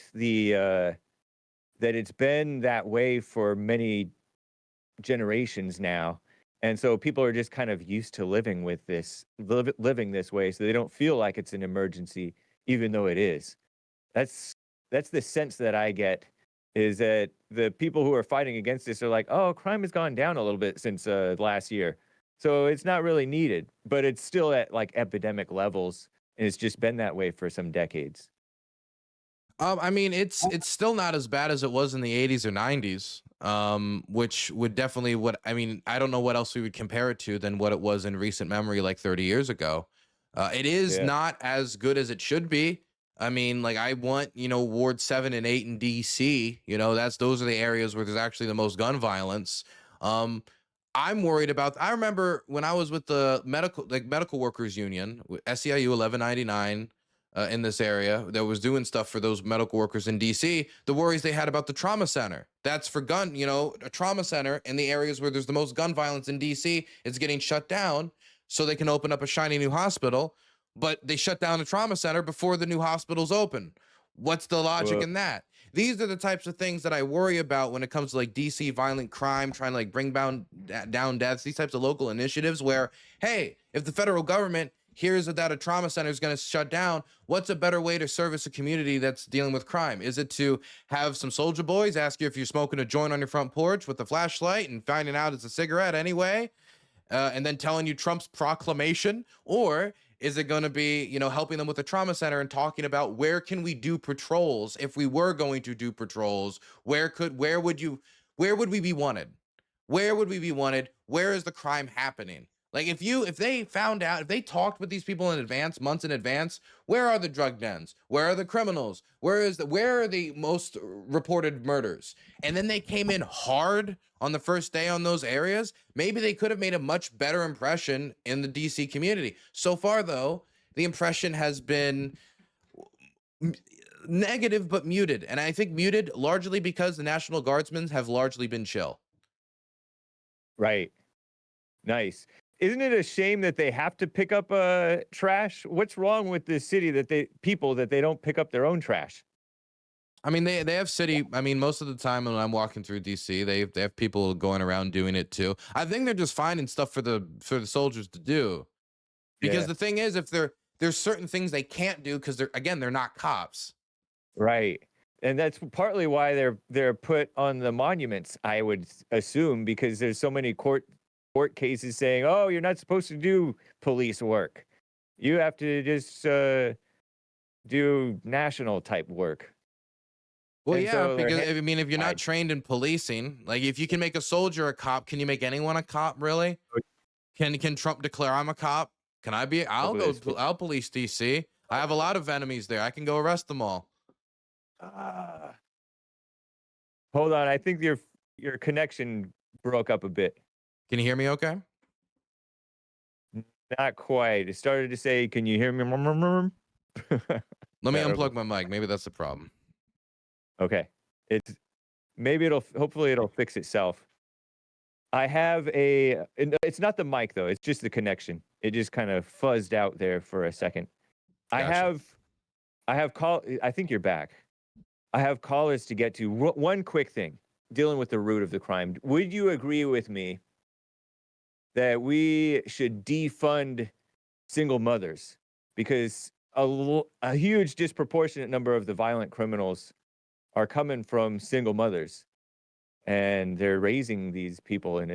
S1: it's been that way for many generations now. And so people are just kind of used to living with living this way, so they don't feel like it's an emergency, even though it is. That's that's the sense that I get, is that the people who are fighting against this are like, oh, crime has gone down a little bit since last year, so it's not really needed, but it's still at like epidemic levels, and it's just been that way for some decades.
S2: I mean, it's still not as bad as it was in the 80s or 90s. Which would definitely, what I mean, I don't know what else we would compare it to than what it was in recent memory, like 30 years ago. It is
S1: Yeah.
S2: not as good as it should be. I mean, like, I want, Ward 7 and 8 in DC. Those are the areas where there's actually the most gun violence. Um, I'm worried about. I remember when I was with the medical workers union, SEIU 1199, in this area that was doing stuff for those medical workers in DC, the worries they had about the trauma center. That's for gun, a trauma center in the areas where there's the most gun violence in DC is getting shut down so they can open up a shiny new hospital, but they shut down the trauma center before the new hospital's open. What's the logic
S1: Well,
S2: in that? These are the types of things that I worry about when it comes to like DC violent crime, trying to like bring down deaths, these types of local initiatives where, hey, if the federal government hears that a trauma center is going to shut down, what's a better way to service a community that's dealing with crime? Is it to have some soldier boys ask you if you're smoking a joint on your front porch with a flashlight and finding out it's a cigarette anyway, and then telling you Trump's proclamation? Or is it going to be, helping them with the trauma center and talking about where can we do patrols if we were going to do patrols? Where would we be wanted? Where would we be wanted? Where is the crime happening? Like, if they found out, if they talked with these people in advance, months in advance, where are the drug dens? Where are the criminals? Where are the most reported murders? And then they came in hard on the first day on those areas, maybe they could have made a much better impression in the DC community. So far though, the impression has been negative but muted. And I think muted largely because the National Guardsmen have largely been chill.
S1: right. Nice. Isn't it a shame that they have to pick up trash? What's wrong with this city that they don't pick up their own trash?
S2: I mean, they have city. I mean, most of the time when I'm walking through DC, they have people going around doing it too. I think they're just finding stuff for the soldiers to do. Because
S1: Yeah.
S2: the thing is, if there's certain things they can't do because they're not cops.
S1: Right. And that's partly why they're put on the monuments, I would assume, because there's so many court cases saying, "Oh, you're not supposed to do police work. You have to just do national type work."
S2: Well,
S1: And
S2: yeah,
S1: so their
S2: because
S1: hands
S2: I mean, if you're not
S1: tied.
S2: trained in policing, like if you can make a soldier a cop, can you make anyone a cop? Really? Can Trump declare I'm a cop? Can I be? I'll
S1: Hopefully
S2: go.
S1: this will-
S2: I'll police DC. I have a lot of enemies there. I can go arrest them all.
S1: Ah. Hold on, I think your connection broke up a bit.
S2: Can you hear me? Okay.
S1: Not quite. It started to say, "Can you hear me?"
S2: Let me
S1: Better.
S2: unplug my mic. Maybe that's the problem.
S1: Okay. It's maybe hopefully it'll fix itself. I have it's not the mic though, it's just the connection. It just kind of fuzzed out there for a second. I
S2: Gotcha.
S1: have I think you're back. I have callers to get to. One quick thing, dealing with the root of the crime. Would you agree with me that we should defund single mothers? Because a huge disproportionate number of the violent criminals are coming from single mothers, and they're raising these people, and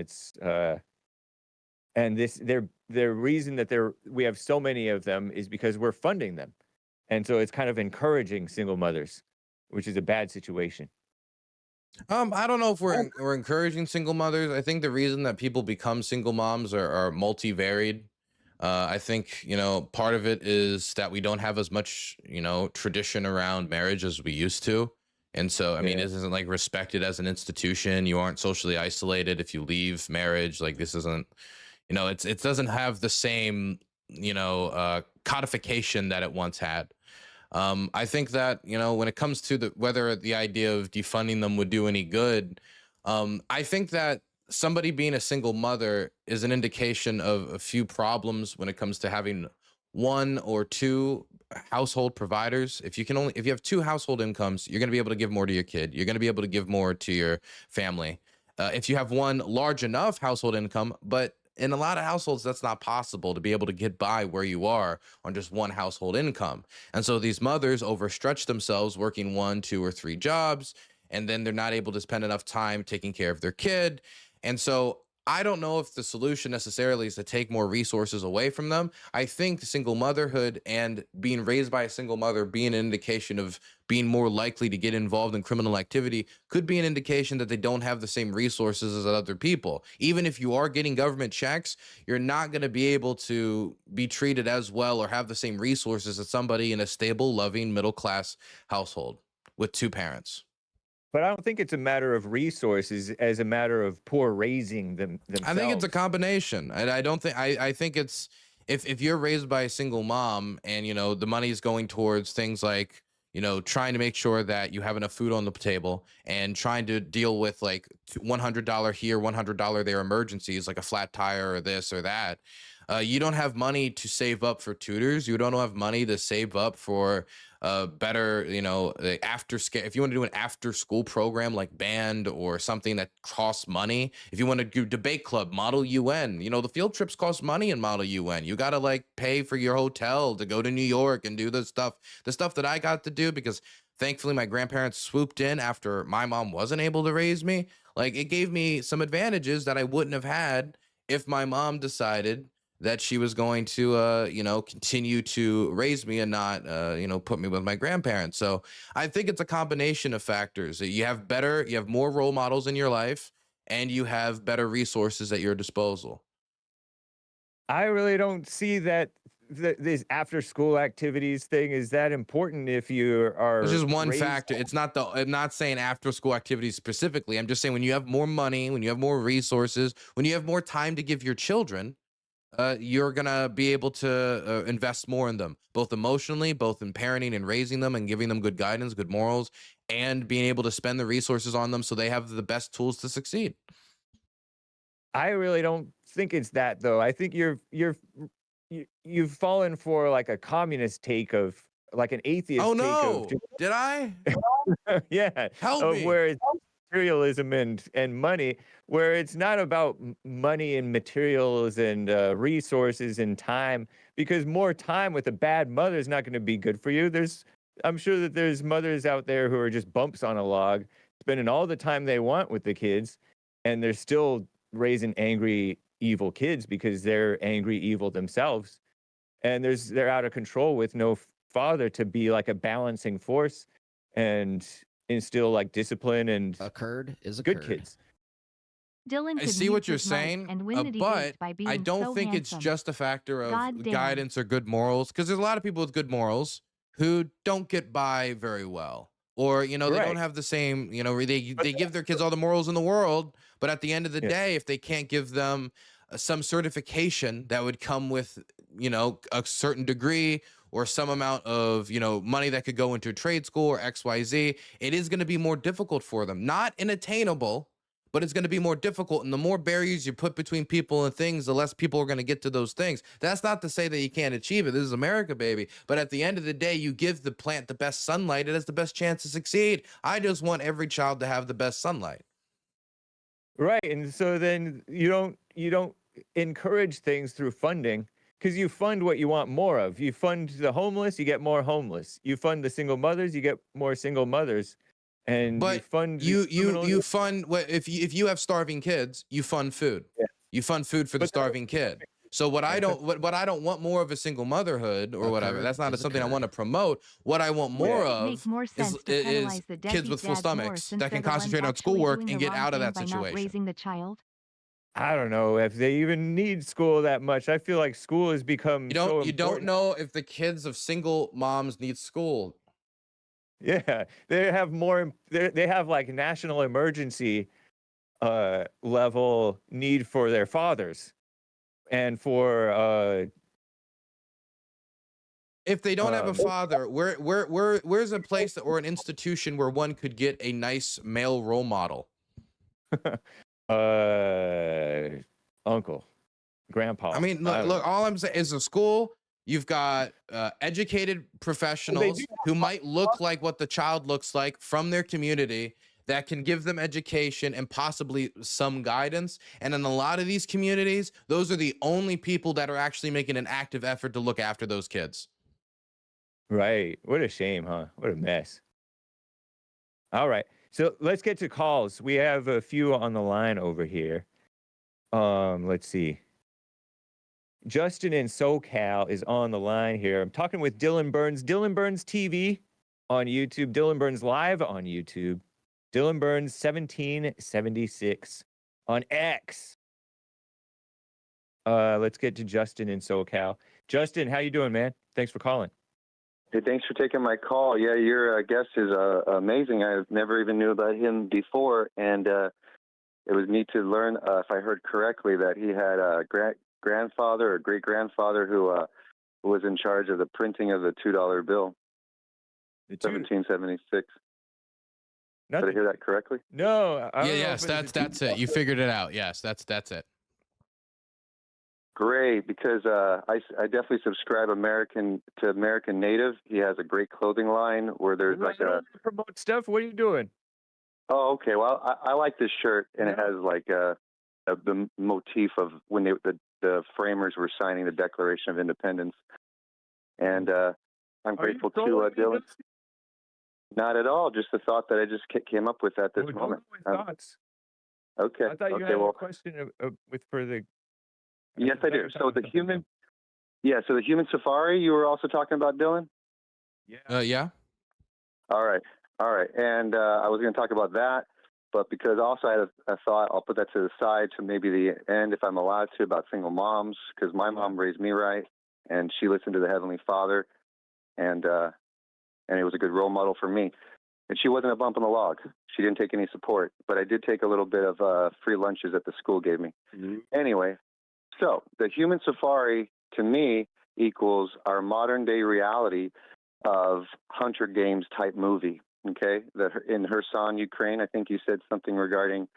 S1: their reason that we have so many of them is because we're funding them. And so it's kind of encouraging single mothers, which is a bad situation.
S2: I don't know if we're encouraging single mothers. I think the reason that people become single moms are multivariate. I think part of it is that we don't have as much tradition around marriage as we used to, and so I mean,
S1: Yeah.
S2: this isn't like respected as an institution. You aren't socially isolated if you leave marriage. Like this isn't, it doesn't have the same codification that it once had. I think that when it comes to whether the idea of defunding them would do any good, I think that somebody being a single mother is an indication of a few problems when it comes to having one or two household providers. If you have two household incomes, you're going to be able to give more to your kid. You're going to be able to give more to your family. If you have one large enough household income, but in a lot of households, that's not possible to be able to get by where you are on just one household income. And so these mothers overstretch themselves working one, two, or three jobs, and then they're not able to spend enough time taking care of their kid. And so I don't know if the solution necessarily is to take more resources away from them. I think single motherhood and being raised by a single mother being an indication of being more likely to get involved in criminal activity could be an indication that they don't have the same resources as other people. Even if you are getting government checks, you're not going to be able to be treated as well or have the same resources as somebody in a stable, loving, middle class household with two parents.
S1: But I don't think it's a matter of resources as a matter of poor raising
S2: I think it's a
S1: themselves.
S2: combination. I don't think I think it's if you're raised by a single mom and the money is going towards things like trying to make sure that you have enough food on the table and trying to deal with like $100 here, $100 there emergencies like a flat tire or this or that. You don't have money to save up for tutors. You don't have money to save up for better, after school. If you want to do an after school program like band or something that costs money, if you want to do debate club, Model UN, the field trips cost money in Model UN. You got to like pay for your hotel to go to New York and do the stuff that I got to do because thankfully my grandparents swooped in after my mom wasn't able to raise me. Like it gave me some advantages that I wouldn't have had if my mom decided that she was going to continue to raise me and not put me with my grandparents. So I think it's a combination of factors. You have more role models in your life and you have better resources at your disposal.
S1: I really don't see that this after school activities thing is that important if you
S2: It's
S1: are
S2: just one
S1: raised.
S2: factor. I'm not saying after school activities specifically. I'm just saying when you have more money, when you have more resources, when you have more time to give your children, you're gonna be able to invest more in them, both emotionally, both in parenting and raising them and giving them good guidance, good morals, and being able to spend the resources on them so they have the best tools to succeed.
S1: I really don't think it's that though. I think you've fallen for like a communist take of like an
S2: Oh
S1: atheist take of
S2: no, did I?
S1: yeah,
S2: Help
S1: of
S2: me.
S1: where it's materialism and money, where it's not about money and materials and resources and time, because more time with a bad mother is not going to be good for you. I'm sure that there's mothers out there who are just bumps on a log, spending all the time they want with the kids, and they're still raising angry, evil kids because they're angry, evil themselves. And they're out of control with no father to be like a balancing force and instill like discipline and
S3: A curd is a
S1: good
S3: curd.
S1: kids.
S4: Dylan
S2: I
S4: could
S2: see
S4: mute
S2: what you're
S4: his mic
S2: saying,
S4: and win the
S2: but
S4: debate by
S2: I
S4: being
S2: don't
S4: so
S2: think it's
S4: handsome.
S2: just a factor of
S4: God damn.
S2: guidance or good morals, because there's a lot of people with good morals who don't get by very well, or they don't
S1: Right.
S2: have the same, they give their kids all the morals in the world, but at the end of the
S1: Yeah.
S2: day, if they can't give them some certification that would come with a certain degree or some amount of money that could go into a trade school or XYZ, it is going to be more difficult for them. Not inattainable, but it's going to be more difficult. And the more barriers you put between people and things, the less people are going to get to those things. That's not to say that you can't achieve it. This is America, baby. But at the end of the day, you give the plant the best sunlight, it has the best chance to succeed. I just want every child to have the best sunlight.
S1: Right. And so then you don't encourage things through funding, because you fund what you want more of. You fund the homeless, you get more homeless. You fund the single mothers, you get more single mothers. And you
S2: But
S1: fund the
S2: you
S1: criminal.
S2: fund if you have starving kids, you fund food.
S1: Yeah.
S2: You fund food for the
S1: But that
S2: starving kid. So what I don't want more of a single motherhood or
S3: A
S2: whatever.
S3: curd
S2: That's not
S3: is a
S2: something I
S3: curd.
S2: want to promote. What I want more
S4: Wouldn't it
S2: of
S4: make more
S2: is
S4: sense to penalize the
S2: kids
S4: deadbeat
S2: with full
S4: dads more
S2: stomachs
S4: since
S2: that
S4: they're
S2: can
S4: the ones
S2: concentrate on
S4: actually
S2: schoolwork
S4: doing the
S2: and get
S4: wrong
S2: out of
S4: thing
S2: that
S4: by not
S2: situation.
S4: raising the child?
S1: I don't know if they even need school that much. I feel like school has become so
S2: You don't
S1: important.
S2: know if the kids of single moms need school.
S1: Yeah, they have they have like national emergency level need for their fathers and for
S2: If they don't have a
S1: um
S2: father, where's a place or an institution where one could get a nice male role model?
S1: uh uncle, grandpa.
S2: I mean,
S1: I don't
S2: look,
S1: know.
S2: all I'm saying is a school. You've got educated
S1: Well, they do
S2: professionals who might look like what the child looks like from their community that can give them education and possibly some guidance. And in a lot of these communities, those are the only people that are actually making an active effort to look after those kids.
S1: right. What a shame, huh? What a mess. All right. So let's get to calls. We have a few on the line over here. Let's see. Justin in SoCal is on the line here. I'm talking with Dylan Burns, Dylan Burns TV on YouTube, Dylan Burns Live on YouTube, Dylan Burns 1776 on X. Let's get to Justin in SoCal. Justin, how you doing, man? Thanks for calling.
S5: Hey, thanks for taking my call. Yeah, your guest is amazing. I never even knew about him before, and it was neat to learn, if I heard correctly, that he had a grandfather or great-grandfather who was in charge of the printing of the $2 bill,
S1: The two,
S5: 1776.
S1: not
S5: Did I
S1: the,
S5: hear that correctly?
S1: no, I don't know
S2: Yes,
S1: if it was
S2: that's it. You figured it out. Yes, that's it.
S5: Great, because I definitely subscribe to American Native. He has a great clothing line where there's
S1: Right,
S5: like
S1: I don't promote stuff. What are you doing?
S5: Oh, okay. Well, I like this shirt, and it has like the motif of when the framers were signing the Declaration of Independence. And I'm grateful to Dylan. Not at all. Just the thought that I just came up with at this moment.
S1: Thoughts.
S5: Okay.
S1: I thought you
S5: okay.
S1: had
S5: Well,
S1: a question for the.
S5: yes, I do. So the human. Yeah. So the human safari you were also talking about, Dylan.
S1: Yeah.
S2: Yeah.
S5: All right. And I was going to talk about that, but because also I had a thought, I'll put that to the side to maybe the end, if I'm allowed to, about single moms, because my mom raised me right, and she listened to the Heavenly Father, and it was a good role model for me. And she wasn't a bump in the log. She didn't take any support, but I did take a little bit of free lunches that the school gave me.
S1: Mm-hmm.
S5: Anyway, so the human safari, to me, equals our modern day reality of Hunter Games type movie. Okay, in Kherson, Ukraine, I think you said something regarding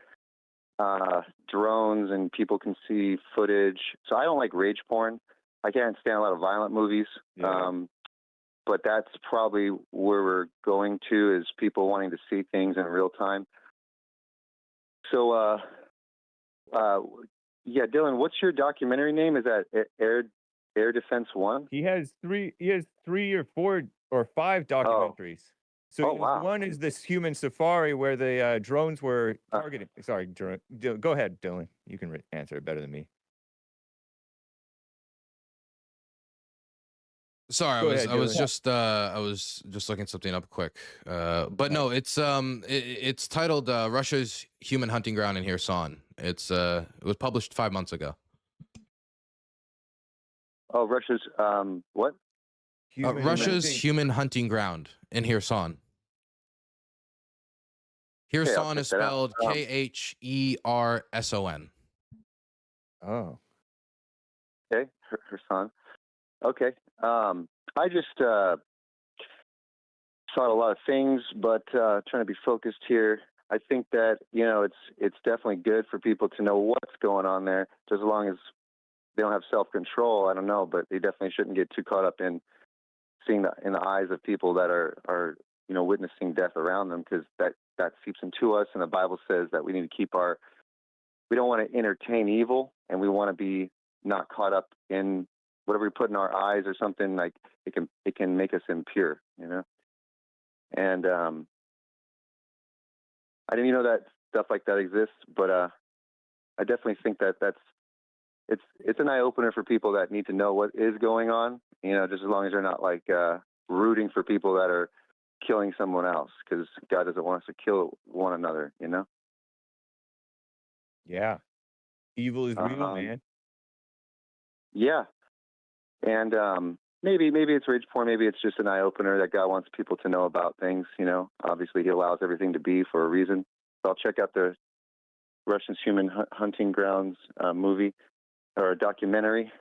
S5: drones and people can see footage. So I don't like rage porn. I can't stand a lot of violent movies.
S1: Yeah.
S5: But that's probably where we're going to, is people wanting to see things in real time. So, yeah, Dylan, what's your documentary name? Is that Air Defense One.
S1: He has three or four or five documentaries. So
S5: Oh, wow.
S1: one is this human safari where the drones were targeting. Sorry, go ahead, Dylan. You can answer it better than me.
S2: Sorry,
S1: Go
S2: I
S1: ahead,
S2: was
S1: Dylan.
S2: just looking something up quick. But no, it's titled Russia's Human Hunting Ground in Kherson. It was published 5 months ago.
S5: Oh, Russia's what?
S2: Russia's Human Hunting Ground in Kherson. Kherson is spelled Kherson.
S1: Oh.
S5: Okay, Kherson. Okay. I just thought a lot of things, but trying to be focused here. I think that it's definitely good for people to know what's going on there, just as long as they don't have self-control. I don't know, but they definitely shouldn't get too caught up in seeing in the eyes of people that are witnessing death around them, because that seeps into us. And the Bible says that we need to we don't want to entertain evil, and we want to be not caught up in whatever we put in our eyes or something. Like it can make us impure, And I didn't know that stuff like that exists, but I definitely think that it's an eye opener for people that need to know what is going on. Just as long as they're not like rooting for people that are killing someone else, because God doesn't want us to kill one another.
S1: Yeah. Evil is real, man.
S5: Yeah. And maybe it's rage porn. Maybe it's just an eye opener that God wants people to know about things. Obviously He allows everything to be for a reason. So I'll check out the Russia's Human Hunting Grounds movie or documentary.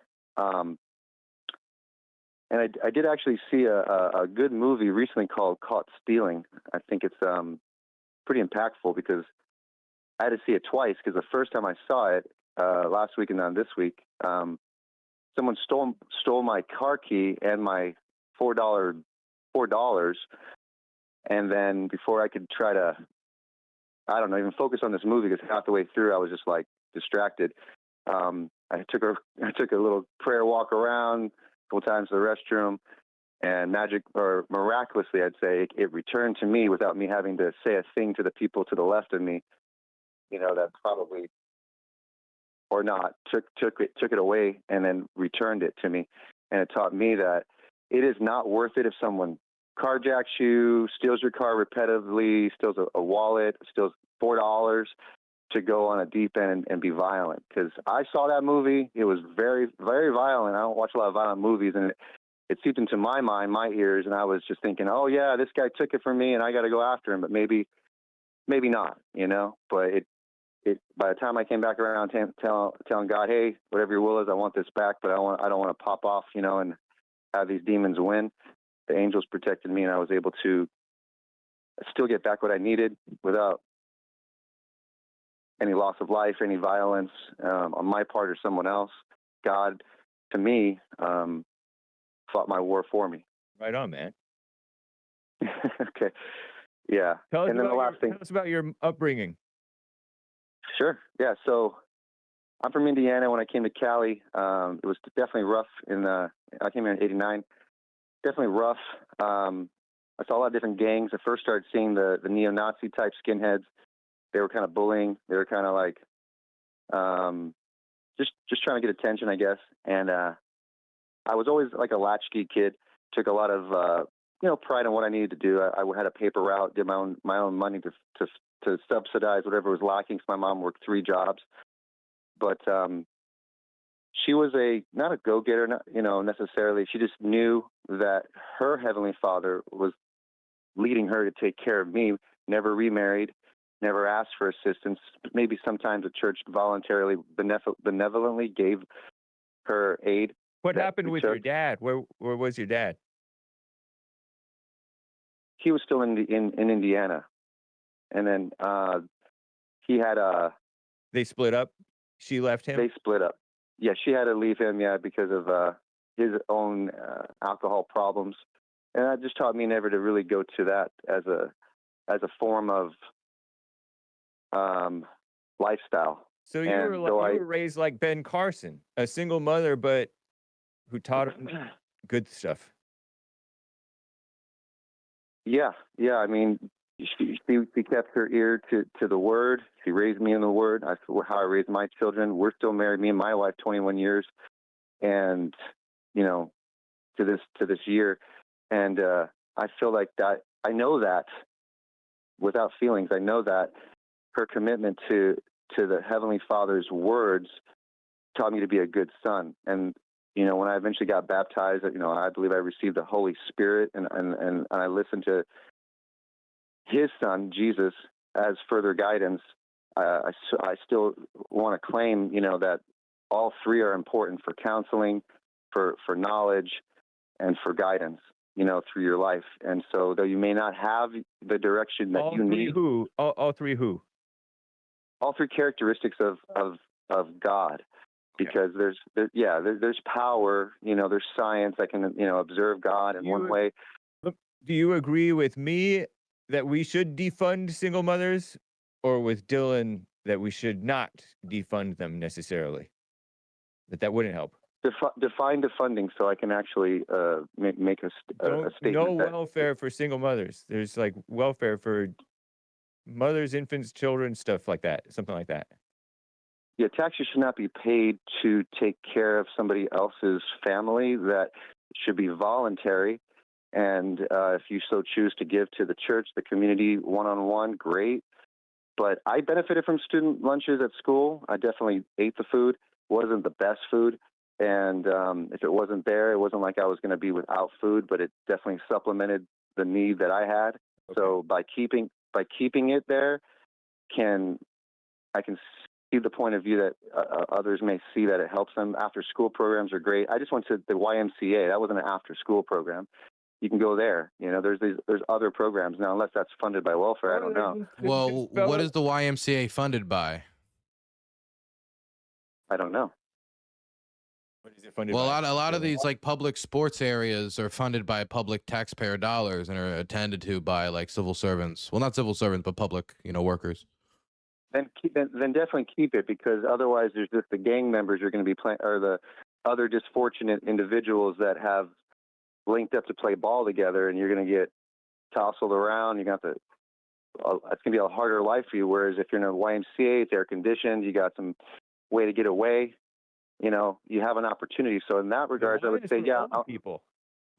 S5: And I did actually see a good movie recently called Caught Stealing. I think it's pretty impactful because I had to see it twice, because the first time I saw it last week and then this week, someone stole my car key and my $4, and then before I could try to, I don't know, even focus on this movie, because half the way through I was just like distracted. I took a little prayer walk around, a couple times to the restroom, and miraculously, I'd say, it returned to me without me having to say a thing to the people to the left of me. That probably, or not, took it away and then returned it to me. And it taught me that it is not worth it if someone carjacks you, steals your car repetitively, steals a wallet, steals $4, to go on a deep end and be violent. Because I saw that movie. It was very, very violent. I don't watch a lot of violent movies, and it seeped into my mind, my ears, and I was just thinking, oh yeah, this guy took it from me and I got to go after him, but maybe not, but it by the time I came back around telling God, hey, whatever your will is, I want this back, but I don't want to pop off, and have these demons win. The angels protected me, and I was able to still get back what I needed without any loss of life, any violence on my part or someone else. God, to me, fought my war for me.
S1: Right on, man.
S5: Okay. Yeah.
S1: Tell us about your upbringing.
S5: Sure. Yeah. So I'm from Indiana. When I came to Cali, it was definitely rough. I came here in '89. Definitely rough. I saw a lot of different gangs. I first started seeing the neo-Nazi type skinheads. They were kind of bullying. They were kind of like just trying to get attention, I guess. And I was always like a latchkey kid. Took a lot of pride in what I needed to do. I had a paper route, did my own money to subsidize whatever was lacking. My mom worked 3 jobs, but she was not a go-getter, necessarily. She just knew that her Heavenly Father was leading her to take care of me. Never remarried, never asked for assistance. Maybe sometimes the church voluntarily, benevolently gave her aid.
S1: What happened with your dad? Where was your dad?
S5: He was still in Indiana, and then he had
S1: They split up. She left him.
S5: They split up. Yeah, she had to leave him. Yeah, because of his own alcohol problems, and that just taught me never to really go to that as a form of lifestyle.
S1: So you were raised like Ben Carson, a single mother, but who taught him good stuff.
S5: Yeah, yeah. I mean, she kept her ear to the word. She raised me in the word. That's how I raised my children. We're still married, me and my wife, 21 years, and you know, to this year. And I feel like that. I know that without feelings. I know that her commitment to the Heavenly Father's words taught me to be a good son. And when I eventually got baptized, I believe I received the Holy Spirit, and I listened to His Son Jesus as further guidance. I still want to claim, that all three are important for counseling, for knowledge, and for guidance, through your life. And so, though you may not have the direction that you need,
S1: all three who?
S5: All three characteristics of God. Because there's power, there's science. I can, observe God in one way.
S1: Do you agree with me that we should defund single mothers, or with Dylan that we should not defund them necessarily? That wouldn't help.
S5: Define defunding so I can actually make a statement.
S1: No welfare for single mothers. There's like welfare for mothers, infants, children, stuff like that, something like that.
S5: Yeah, taxes should not be paid to take care of somebody else's family. That should be voluntary. And if you so choose to give to the church, the community, one-on-one, great. But I benefited from student lunches at school. I definitely ate the food. It wasn't the best food. And if it wasn't there, it wasn't like I was going to be without food, but it definitely supplemented the need that I had. Okay. So by keeping it there, I can see the point of view that others may see that it helps them. After school programs are great. I just went to the YMCA. That wasn't an after school program. You can go there. There's other programs now, unless that's funded by welfare. I don't know.
S2: Well, what is the YMCA funded by?
S5: I don't know.
S1: What is it funded
S2: well,
S1: by?
S2: a lot of these like public sports areas are funded by public taxpayer dollars and are attended to by like civil servants. Well, not civil servants, but public, workers.
S5: Then definitely keep it, because otherwise there's just the gang members you're going to be playing, or the other disfortunate individuals that have linked up to play ball together, and you're going to get tousled around. It's going to be a harder life for you. Whereas if you're in a YMCA, it's air conditioned. You got some way to get away. You have an opportunity. So in that regards, I would say,
S1: people.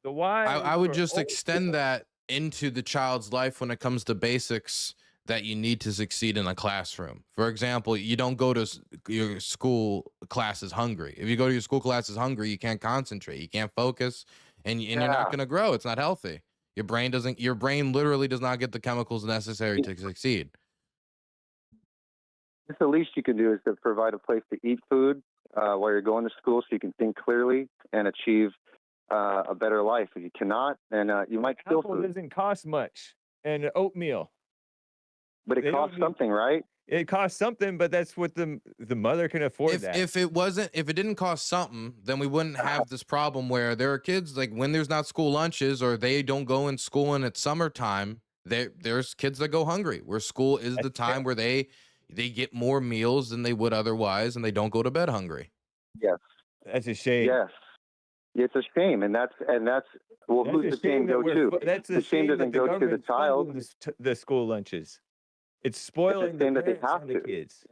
S1: The why
S2: I would just extend that into the child's life when it comes to basics that you need to succeed in a classroom. For example, you don't go to your school classes hungry. If you go to your school classes hungry, you can't concentrate, you can't focus, and you're not going to grow. It's not healthy. Your brain literally does not get the chemicals necessary to succeed.
S5: The least you can do is to provide a place to eat food while you're going to school, so you can think clearly and achieve a better life. If you cannot, then you might steal food.
S1: Apple doesn't cost much, and oatmeal.
S5: But it costs something, right?
S1: It costs something, but that's what the mother can afford.
S2: If it didn't cost something, then we wouldn't have this problem where there are kids, like when there's not school lunches or they don't go in school and it's summertime, there's kids that go hungry, where school is the time where they get more meals than they would otherwise, and they don't go to bed hungry.
S5: Yes.
S1: That's a shame.
S5: Yes. It's a shame, and that's well, who's the shame go to?
S1: That's
S5: the shame doesn't go to the child.
S1: The school lunches. It's spoiling the parents and the kids.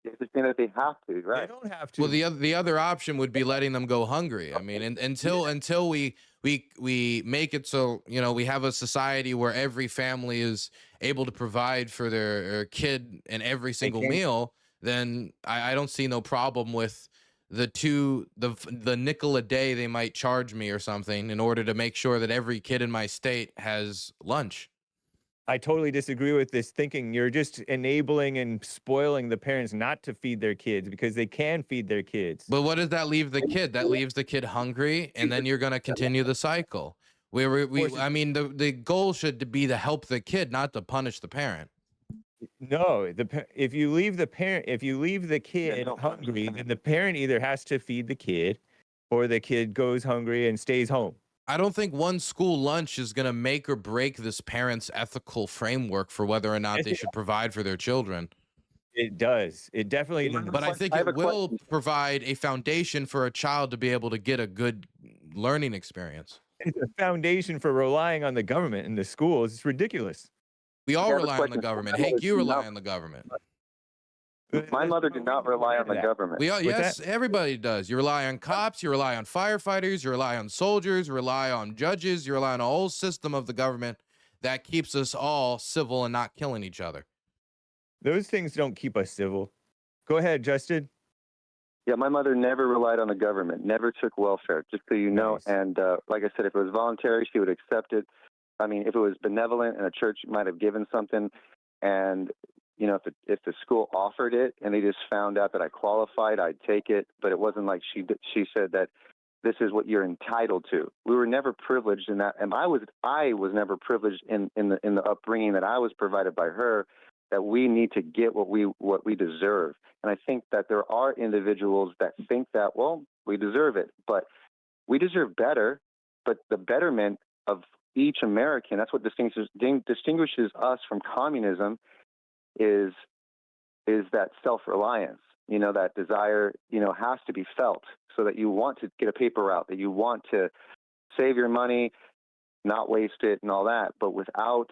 S5: It's the shame that they have to, right?
S1: They don't have to.
S2: Well, the other option would be letting them go hungry. I mean, until we make it so, we have a society where every family is able to provide for their kid in every single meal, then I don't see no problem with the nickel a day they might charge me or something in order to make sure that every kid in my state has lunch.
S1: I totally disagree with this thinking. You're just enabling and spoiling the parents not to feed their kids because they can feed their kids.
S2: But what does that leave the kid? That leaves the kid hungry, and then you're going to continue the cycle. I mean, the goal should be to help the kid, not to punish the parent.
S1: No, if you leave the kid hungry, then the parent either has to feed the kid, or the kid goes hungry and stays home.
S2: I don't think one school lunch is going to make or break this parent's ethical framework for whether or not they should provide for their children.
S1: It does. It definitely does.
S2: But I think
S5: I have
S2: it
S5: a
S2: will
S5: question.
S2: provide a foundation for a child to be able to get a good learning experience.
S1: It's a foundation for relying on the government in the schools. It's ridiculous.
S2: We all
S5: I have a
S2: rely on the
S5: question.
S2: government.
S5: My
S2: Hank,
S5: mother
S2: you
S5: did
S2: rely
S5: not-
S2: on the government.
S5: My mother did not rely on the government.
S2: We all,
S1: What's
S2: yes,
S1: that?
S2: everybody does. You rely on cops, you rely on firefighters, you rely on soldiers, you rely on judges, you rely on a whole system of the government that keeps us all civil and not killing each other.
S1: Those things don't keep us civil. Go ahead, Justin.
S5: Yeah, my mother never relied on the government, never took welfare, just so you know.
S1: Nice.
S5: And like I said, if it was voluntary, she would accept it. I mean, if it was benevolent and a church might have given something, and you know, if the school offered it and they just found out that I qualified, I'd take it. But it wasn't like she said that this is what you're entitled to. We were never privileged in that, and I was never privileged in the upbringing that I was provided by her. That we need to get what we deserve. And I think that there are individuals that think that, well, we deserve it, but we deserve better. But the betterment of each American, that's what distinguishes us from communism, is that self-reliance. You know, that desire, you know, has to be felt so that you want to get a paper route, that you want to save your money, not waste it and all that. But without,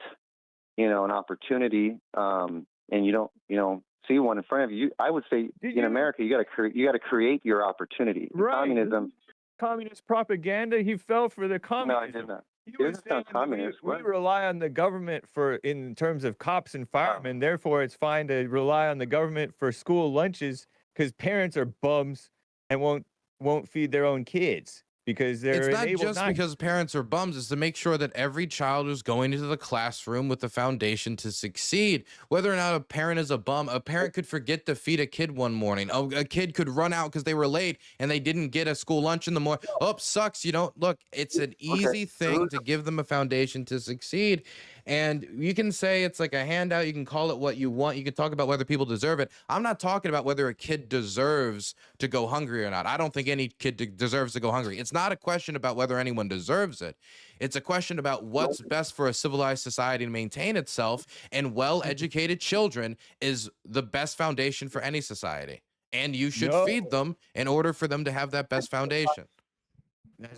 S5: you know, an opportunity, and you don't see one in front of you. I would say in America, you got to create your opportunity.
S1: Right.
S5: Communism.
S1: Communist propaganda. He fell for the
S5: No,
S1: communism.
S5: I did not.
S1: He
S5: It
S1: was
S5: doesn't sound
S1: saying that
S5: communist.
S1: we
S5: What?
S1: rely on the government in terms of cops and firemen. Therefore, it's fine to rely on the government for school lunches because parents are bums and won't feed their own kids because they're
S2: It's not
S1: enabled
S2: just
S1: not.
S2: because parents are bums, it's to make sure that every child is going into the classroom with the foundation to succeed. Whether or not a parent is a bum, a parent could forget to feed a kid one morning. A kid could run out because they were late and they didn't get a school lunch in the morning. Oh, sucks. You don't look, it's an easy thing to give them a foundation to succeed. And you can say it's like a handout. You can call it what you want. You can talk about whether people deserve it. I'm not talking about whether a kid deserves to go hungry or not. I don't think any kid deserves to go hungry. It's not a question about whether anyone deserves it. It's a question about what's best for a civilized society to maintain itself, and well-educated children is the best foundation for any society. And you should feed them in order for them to have that best foundation.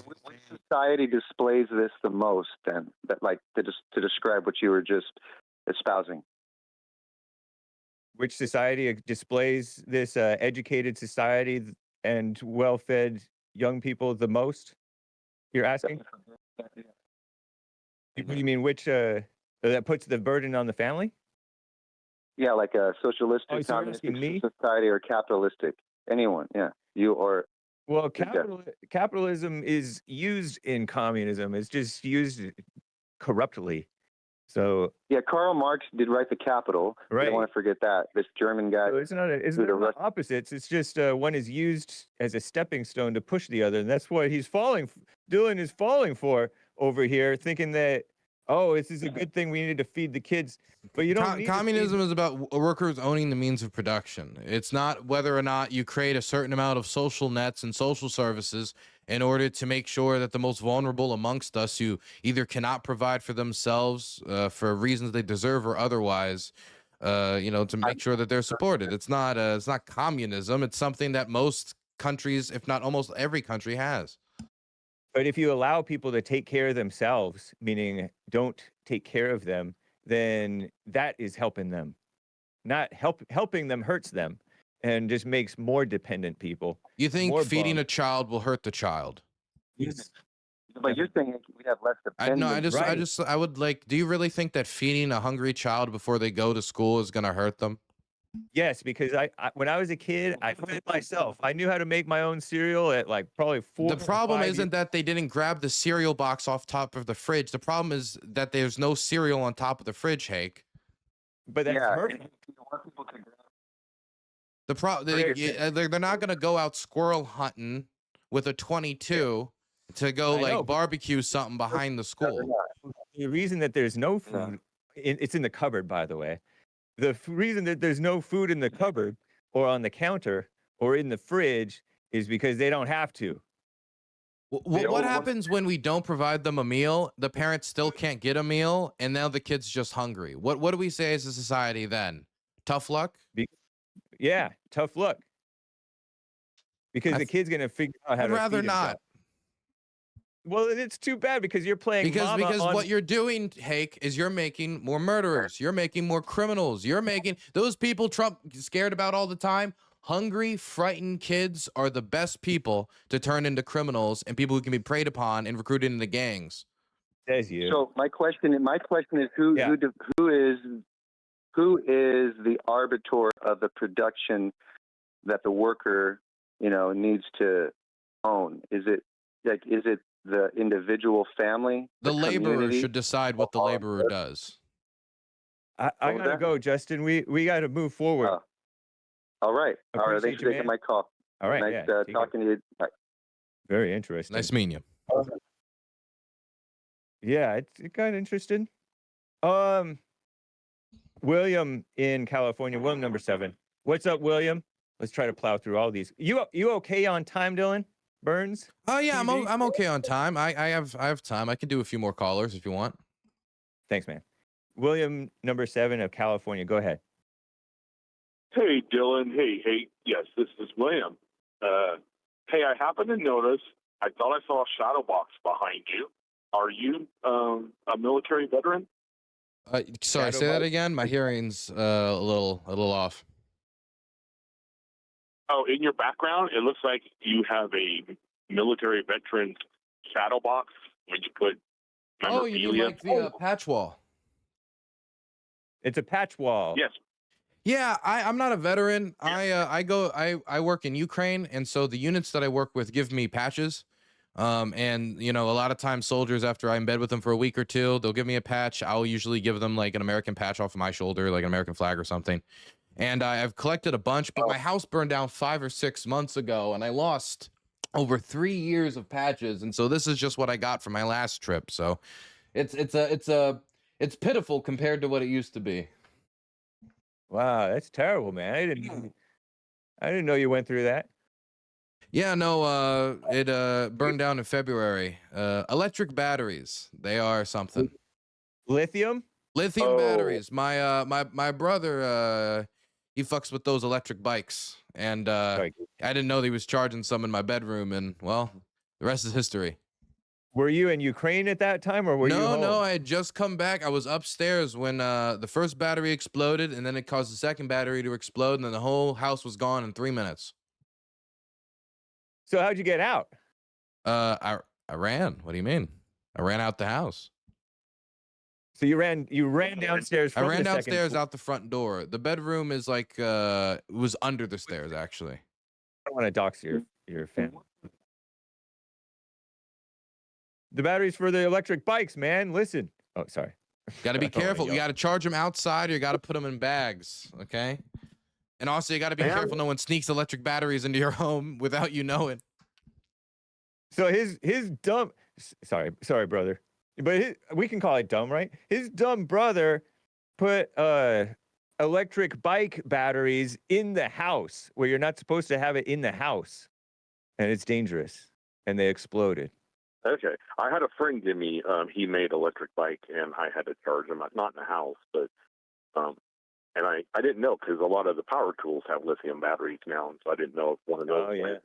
S5: Which society displays this the most, then? That, like, to describe what you were just espousing.
S1: Which society displays this educated society and well-fed young people the most? You're asking? You mean which that puts the burden on the family?
S5: Yeah, like a socialistic,
S1: Oh, so you're
S5: communistic
S1: asking me?
S5: society or capitalistic. Anyone, yeah. You or
S1: Well,
S5: Yeah.
S1: capitalism is used in communism. It's just used corruptly. So,
S5: yeah, Karl Marx did write The Capital. You
S1: right.
S5: don't want to forget that. This German guy.
S1: So it's
S5: who the
S1: not opposites. It's just one is used as a stepping stone to push the other, and that's what he's Dylan is falling for over here, thinking that, oh, this is a good thing. We need to feed the kids, but you don't need
S2: Communism is about workers owning the means of production. It's not whether or not you create a certain amount of social nets and social services in order to make sure that the most vulnerable amongst us, who either cannot provide for themselves for reasons they deserve or otherwise, to make sure that they're supported. It's not communism. It's something that most countries, if not almost every country, has.
S1: But if you allow people to take care of themselves, meaning don't take care of them, then that is helping them. Not helping them hurts them and just makes more dependent people.
S2: You think
S1: More
S2: feeding
S1: bums.
S2: a child will hurt the child?
S1: Yes.
S5: But you're saying we have less dependence.
S2: I would like, do you really think that feeding a hungry child before they go to school is going to hurt them?
S1: Yes, because I when I was a kid, I fed myself. I knew how to make my own cereal at like probably 4
S2: The
S1: or
S2: problem
S1: 5
S2: isn't that they didn't grab the cereal box off top of the fridge. The problem is that there's no cereal on top of the fridge, Hake.
S1: But that's
S5: Yeah,
S1: hurtful.
S5: and you want people to grab.
S2: They're not going to go out squirrel hunting with a 22 to go
S1: I know, but
S2: barbecue something behind the school.
S1: the reason that there's no food, it's in the cupboard, by the way. The reason that there's no food in the cupboard or on the counter or in the fridge is because they don't have to.
S2: What happens when we don't provide them a meal? The parents still can't get a meal, and now the kid's just hungry. What do we say as a society then? Tough luck?
S1: Yeah, tough luck. Because the kid's gonna figure out how
S2: I'd
S1: to
S2: rather
S1: feed himself.
S2: not.
S1: Well, it's too bad because you're playing
S2: Because
S1: mama on.
S2: what you're doing, Hake, is you're making more murderers. You're making more criminals. You're making those people Trump is scared about all the time. Hungry, frightened kids are the best people to turn into criminals and people who can be preyed upon and recruited into gangs.
S1: Says you.
S5: So my question is
S1: Yeah.
S5: who is the arbiter of the production that the worker, needs to own? Is it the individual family?
S2: The laborer
S5: community?
S2: should decide what the laborer does.
S1: I
S5: What was
S1: gotta
S5: that?
S1: go, Justin. We gotta move forward.
S5: All right.
S1: Appreciate
S5: Thanks
S1: you,
S5: for taking
S1: man.
S5: my call.
S1: All right,
S5: Nice
S1: yeah. Take care.
S5: talking to you. Bye.
S1: Very interesting.
S2: Nice meeting you.
S1: Yeah, it got interesting. William in California, William number 7. What's up, William? Let's try to plow through all these. You okay on time, Dylan Burns?
S2: Oh yeah,
S1: TV?
S2: I'm okay on time. I have time. I can do a few more callers if you want.
S1: Thanks, man. William number 7 of California. Go ahead.
S3: Hey, Dylan. Hey. Yes, this is William. Hey, I happened to notice, I thought I saw a shadow box behind you. Are you a military veteran?
S2: Sorry,
S1: Shadow
S2: say that
S1: box?
S2: again. My hearing's a little off.
S3: Oh, in your background, it looks like you have a military veteran shadow box when you put
S2: Oh, you mean
S3: memorabilia.
S2: like the patch wall?
S1: It's a patch wall.
S3: Yes.
S2: Yeah, I'm not a veteran. I work in Ukraine, and so the units that I work with give me patches. And a lot of times soldiers, after I'm in bed with them for a week or two, they'll give me a patch. I'll usually give them like an American patch off of my shoulder, like an American flag or something. And I've collected a bunch, but my house burned down 5 or 6 months ago, and I lost over 3 years of patches. And so this is just what I got from my last trip. So it's pitiful compared to what it used to be.
S1: Wow, that's terrible, man. I didn't know you went through that.
S2: Yeah, no, it burned down in February. Electric batteries, they are something.
S1: Lithium?
S2: Lithium batteries. My brother, he fucks with those electric bikes, and I didn't know that he was charging some in my bedroom, and well, the rest is history.
S1: Were you in Ukraine at that time, or were you home?
S2: No, I had just come back. I was upstairs when the first battery exploded, and then it caused the second battery to explode, and then the whole house was gone in 3 minutes.
S1: So how'd you get out?
S2: I ran. What do you mean? I ran out the house.
S1: So you ran downstairs from
S2: I ran
S1: the second
S2: downstairs
S1: floor.
S2: out the front door. The bedroom is like it was under the stairs actually.
S1: I don't want to dox your family. The batteries for the electric bikes, man. Listen. Oh, sorry.
S2: Got to be
S1: I don't wanna
S2: careful. You
S1: yell.
S2: got to charge them outside, or you got to put them in bags. Okay. And also, you got to be careful. No one sneaks electric batteries into your home without you knowing.
S1: So his dumb. Sorry, brother. But we can call it dumb, right? His dumb brother put electric bike batteries in the house where you're not supposed to have it in the house, and it's dangerous. And they exploded.
S3: Okay. I had a friend give me, he made electric bike, and I had to charge him, not in the house, but, and I didn't know because a lot of the power tools have lithium batteries now, and so I didn't know if one of those.
S1: Oh, yeah.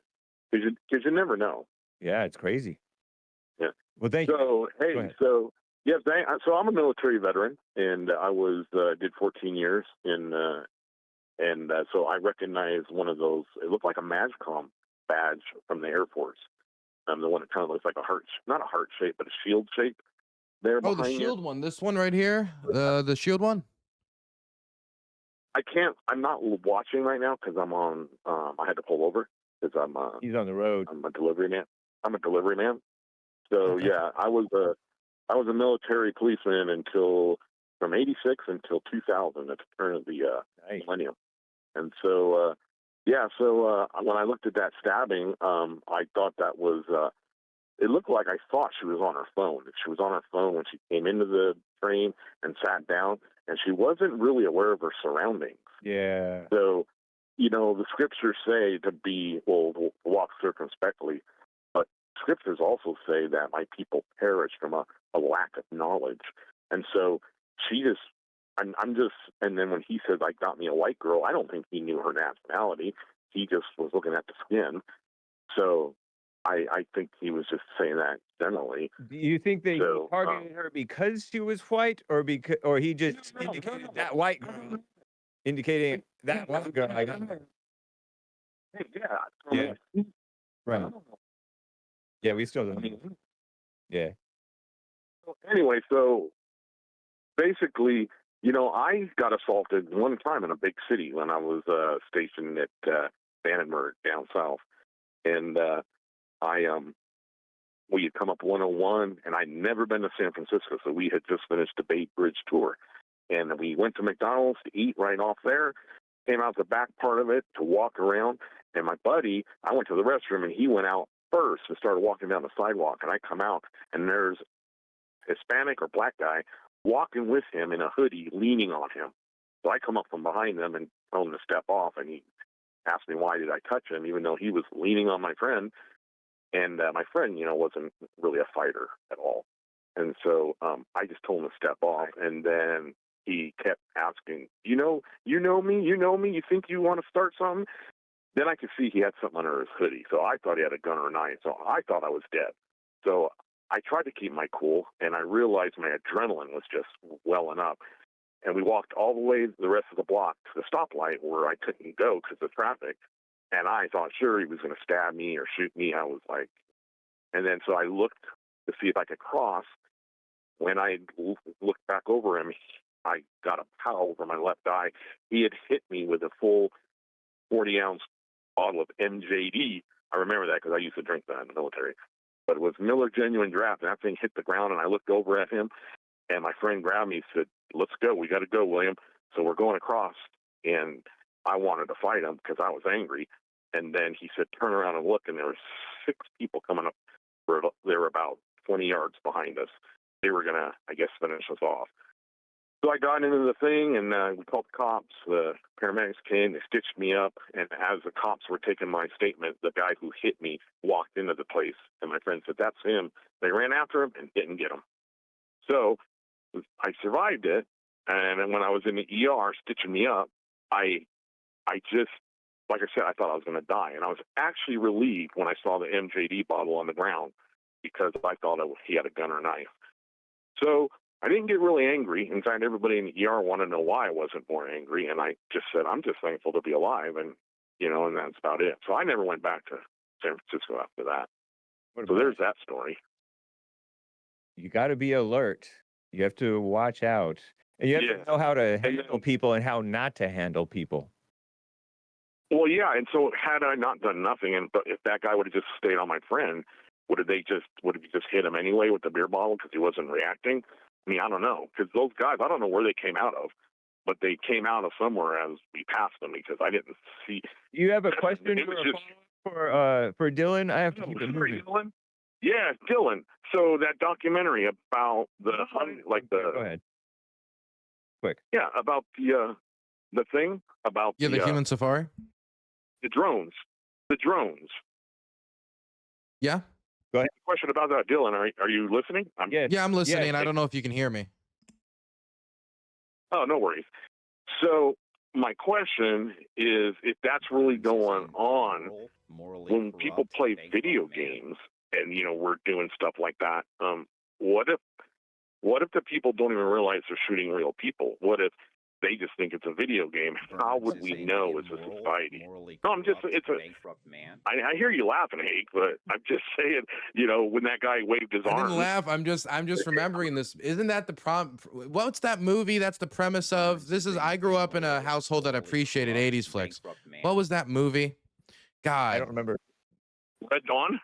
S3: Because you never know.
S1: Yeah, it's crazy.
S3: Yeah.
S1: Well, thank you.
S3: So, hey, so I'm a military veteran, and I did 14 years so I recognize one of those. It looked like a MAGCOM badge from the Air Force. The one that kind of looks like a heart, not a heart shape, but a shield shape. There
S2: Oh,
S3: behind
S2: the shield
S3: you.
S2: one. This one right here. The shield one.
S3: I'm not watching right now because I'm on. I had to pull over because
S1: He's on the road.
S3: I'm a delivery man. So yeah, I was a military policeman from '86 until 2000 at the turn of the millennium. And so when I looked at that stabbing, I thought that was it looked like I thought she was on her phone. She was on her phone when she came into the train and sat down, and she wasn't really aware of her surroundings.
S1: Yeah.
S3: So, the scriptures say to walk circumspectly, but scriptures also say that my people perish from a lack of knowledge. And so she just I'm just, and then when he says I got me a white girl, I don't think he knew her nationality. He just was looking at the skin. So I think he was just saying that generally.
S1: Do you think that he
S3: So,
S1: targeted her because she was white, or he just indicated that white girl, indicating that white girl? Yeah. Right. Yeah, we still don't know. Yeah.
S3: Anyway, so basically, I got assaulted one time in a big city when I was stationed at Vandenberg down south, and we had come up 101, and I'd never been to San Francisco, so we had just finished the Bay Bridge tour, and we went to McDonald's to eat right off there, came out the back part of it to walk around, and my buddy, I went to the restroom, and he went out first and started walking down the sidewalk, and I come out, and there's a Hispanic or black guy walking with him in a hoodie, leaning on him. So I come up from behind them and tell him to step off, and he asked me why did I touch him, even though he was leaning on my friend. And my friend, wasn't really a fighter at all. And so I just told him to step off, and then he kept asking, you know me, you think you want to start something? Then I could see he had something under his hoodie, so I thought he had a gun or a knife, so I thought I was dead. So I tried to keep my cool, and I realized my adrenaline was just welling up. And we walked all the way the rest of the block to the stoplight where I couldn't go because of traffic. And I thought, sure, he was going to stab me or shoot me. I was like, and then so I looked to see if I could cross. When I looked back over him, I got a pow over my left eye. He had hit me with a full 40-ounce bottle of MJD. I remember that because I used to drink that in the military. But it was Miller Genuine Draft, and that thing hit the ground, and I looked over at him, and my friend grabbed me and said, let's go. We got to go, William. So we're going across, and I wanted to fight him because I was angry. And then he said, turn around and look, and there were 6 people coming up. They were about 20 yards behind us. They were going to, I guess, finish us off. So I got into the thing, and we called the cops. The paramedics came. They stitched me up. And as the cops were taking my statement, the guy who hit me walked into the place. And my friend said, that's him. They ran after him and didn't get him. So I survived it. And then when I was in the ER stitching me up, I just, like I said, I thought I was going to die. And I was actually relieved when I saw the MJD bottle on the ground because I thought he had a gun or knife. So I didn't get really angry. In fact, everybody in the ER wanted to know why I wasn't more angry. And I just said, I'm just thankful to be alive. And, and that's about it. So I never went back to San Francisco after that. So there's that story.
S1: You got to be alert. You have to watch out. And you have to know how to handle people and how not to handle people.
S3: Well, yeah. And so had I not done nothing, and if that guy would have just stayed on my friend, would have just hit him anyway with the beer bottle because he wasn't reacting? I mean, I don't know, because those guys, I don't know where they came out of, but they came out of somewhere as we passed them because I didn't see.
S1: You have a question for Dylan? I have to keep it moving.
S3: Dylan? Yeah, Dylan. So that documentary about
S1: Go ahead. Quick.
S3: Yeah, about the thing about
S2: the human safari.
S3: The drones.
S2: Yeah.
S3: Go ahead. Question about that, Dylan. Are you listening?
S2: Yeah, I'm listening. I don't know if you can hear me.
S3: Oh, no worries. So my question is, if that's really going on when people play video games and we're doing stuff like that, what if the people don't even realize they're shooting real people? What if they just think it's a video game? How would we know as a society? No, I hear you laughing, Hank, but I'm just saying, when that guy waved his arm.
S2: I didn't laugh. I'm just remembering this. Isn't that what's that movie? That's the premise of I grew up in a household that appreciated 80s flicks. What was that movie? God.
S1: I don't remember.
S3: Red Dawn?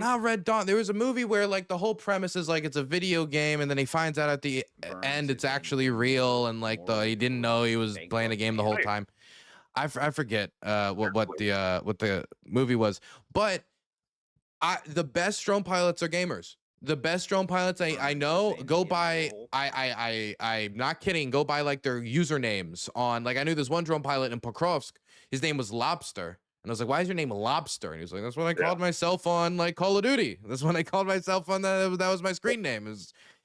S2: Not Red Dawn. There was a movie where the whole premise is it's a video game, and then he finds out at the end it's actually real, and he didn't know he was playing a game the whole time. I forget what the movie was, but the best drone pilots are gamers. The best drone pilots I know go by I'm not kidding, go by their usernames on I knew this one drone pilot in Pokrovsk. His name was Lobster. And I was like, why is your name Lobster? And he was like, that's what I called myself on Call of Duty. That's when I called myself on that was my screen name.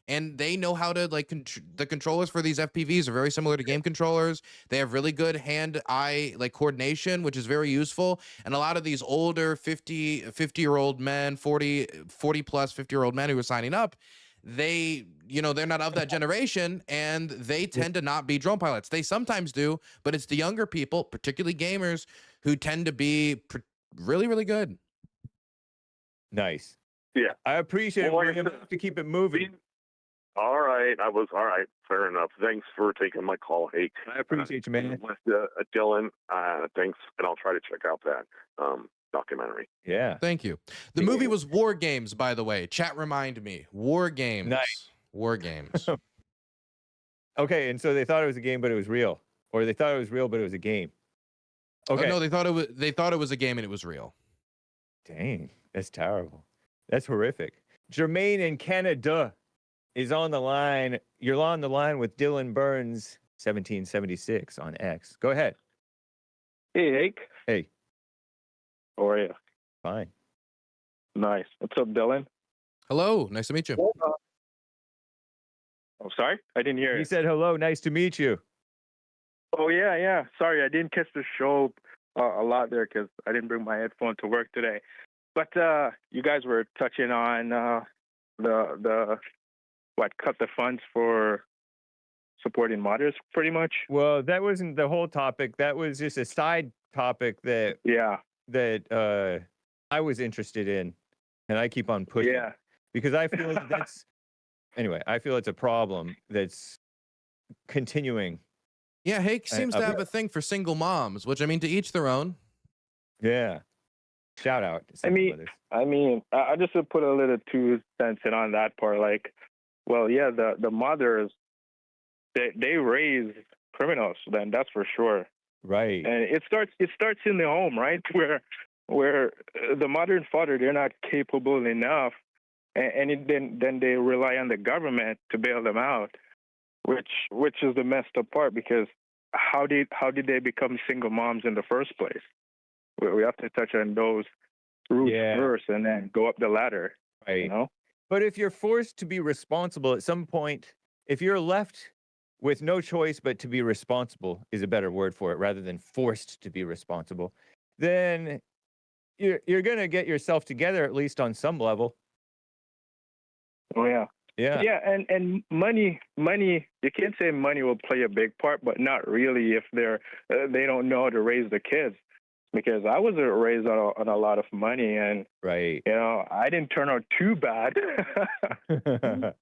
S2: and they know how to like the controllers for these FPVs are very similar to game controllers. They have really good hand-eye like coordination, which is very useful. And a lot of these older 50-year-old men, 40 plus 50-year-old men who are signing up, they, they're not of that generation, and they tend to not be drone pilots. They sometimes do, but it's the younger people, particularly gamers, who tend to be really, really good.
S1: Nice.
S3: Yeah.
S1: I appreciate it.
S3: Well,
S1: We're gonna have to keep it moving.
S3: All right. All right. Fair enough. Thanks for taking my call, Hake.
S1: I appreciate you, man.
S3: With Dylan, thanks, and I'll try to check out that documentary.
S1: Yeah.
S2: Thank you. The movie was War Games, by the way. Chat remind me. War Games.
S1: Nice.
S2: War Games.
S1: Okay, and so they thought it was a game, but it was real, or they thought it was real, but it was a game. Okay.
S2: Oh, no, they thought it was a game and it was real.
S1: Dang, that's terrible. That's horrific. Jermaine in Canada is on the line. You're on the line with Dylan Burns, 1776 on X. Go ahead.
S6: Hey, Hake.
S1: Hey.
S6: How are you?
S1: Fine.
S6: Nice. What's up, Dylan?
S2: Hello. Nice to meet you.
S6: Oh, sorry? I didn't hear
S1: He
S6: you.
S1: said hello. Nice to meet you.
S6: Oh, yeah. Sorry, I didn't catch the show a lot there because I didn't bring my headphone to work today. But you guys were touching on cut the funds for supporting mothers, pretty much.
S1: Well, that wasn't the whole topic. That was just a side topic that I was interested in, and I keep on pushing.
S6: Yeah.
S1: Because I feel that's anyway. I feel it's a problem that's continuing.
S2: Yeah, Hake seems to have a thing for single moms, which, I mean, to each their own.
S1: Yeah. Shout out. To
S6: I mean, I just would put a little 2 cents in on that part. Like, well, yeah, the mothers, they raise criminals, then that's for sure.
S1: Right.
S6: And it starts in the home, right? Where the mother and father, they're not capable enough, and then they rely on the government to bail them out, which is the messed up part, because how did they become single moms in the first place? We have to touch on those roots first, and then go up the ladder.
S1: Right.
S6: You know?
S1: But if you're forced to be responsible at some point, if you're left with no choice but to be responsible is a better word for it, rather than forced to be responsible, then you're going to get yourself together, at least on some level.
S6: Oh, yeah.
S1: Yeah.
S6: Yeah, and money, you can't say money will play a big part, but not really if they don't know how to raise the kids. Because I was raised on a lot of money, and
S1: right,
S6: I didn't turn out too bad.
S2: Well,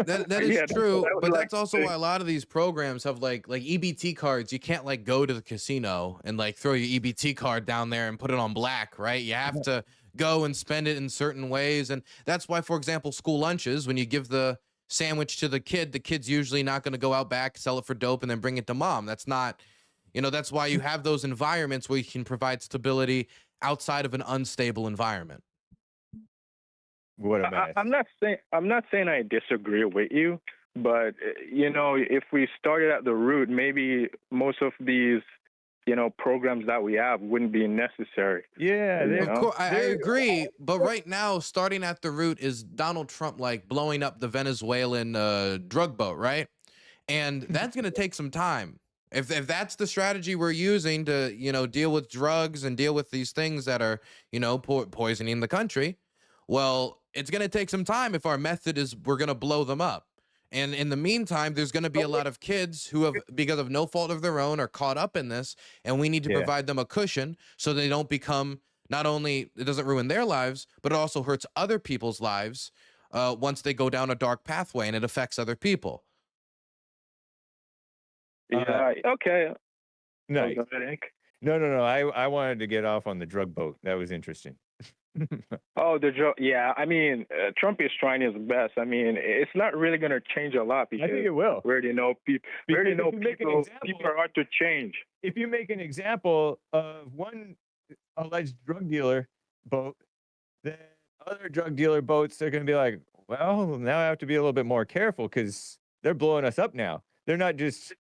S2: that is true, but that's also why a lot of these programs have like EBT cards. You can't like go to the casino and like throw your EBT card down there and put it on black, right? You have to go and spend it in certain ways, and that's why, for example, school lunches, when you give the sandwich to the kid's usually not going to go out back, sell it for dope, and then bring it to mom. That's not. That's why you have those environments where you can provide stability outside of an unstable environment.
S1: What a mess.
S6: I'm not saying I disagree with you, but if we started at the root, maybe most of these programs that we have wouldn't be necessary.
S1: Yeah,
S2: of course, I agree. But right now, starting at the root is Donald Trump like blowing up the Venezuelan drug boat, right? And that's going to take some time. If that's the strategy we're using to, deal with drugs and deal with these things that are, poisoning the country, well, it's going to take some time if our method is we're going to blow them up. And in the meantime, there's going to be a lot of kids who have, because of no fault of their own, are caught up in this, and we need to provide them a cushion so they don't become, not only it doesn't ruin their lives, but it also hurts other people's lives once they go down a dark pathway and it affects other people.
S6: Yeah. Okay.
S1: Nice. No. I wanted to get off on the drug boat. That was interesting.
S6: The drug. Yeah. I mean, Trump is trying his best. I mean, it's not really going to change a lot because
S1: I think it will.
S6: We already know people. People are hard to change.
S1: If you make an example of one alleged drug dealer boat, then other drug dealer boats are going to be like, well, now I have to be a little bit more careful because they're blowing us up now. They're not just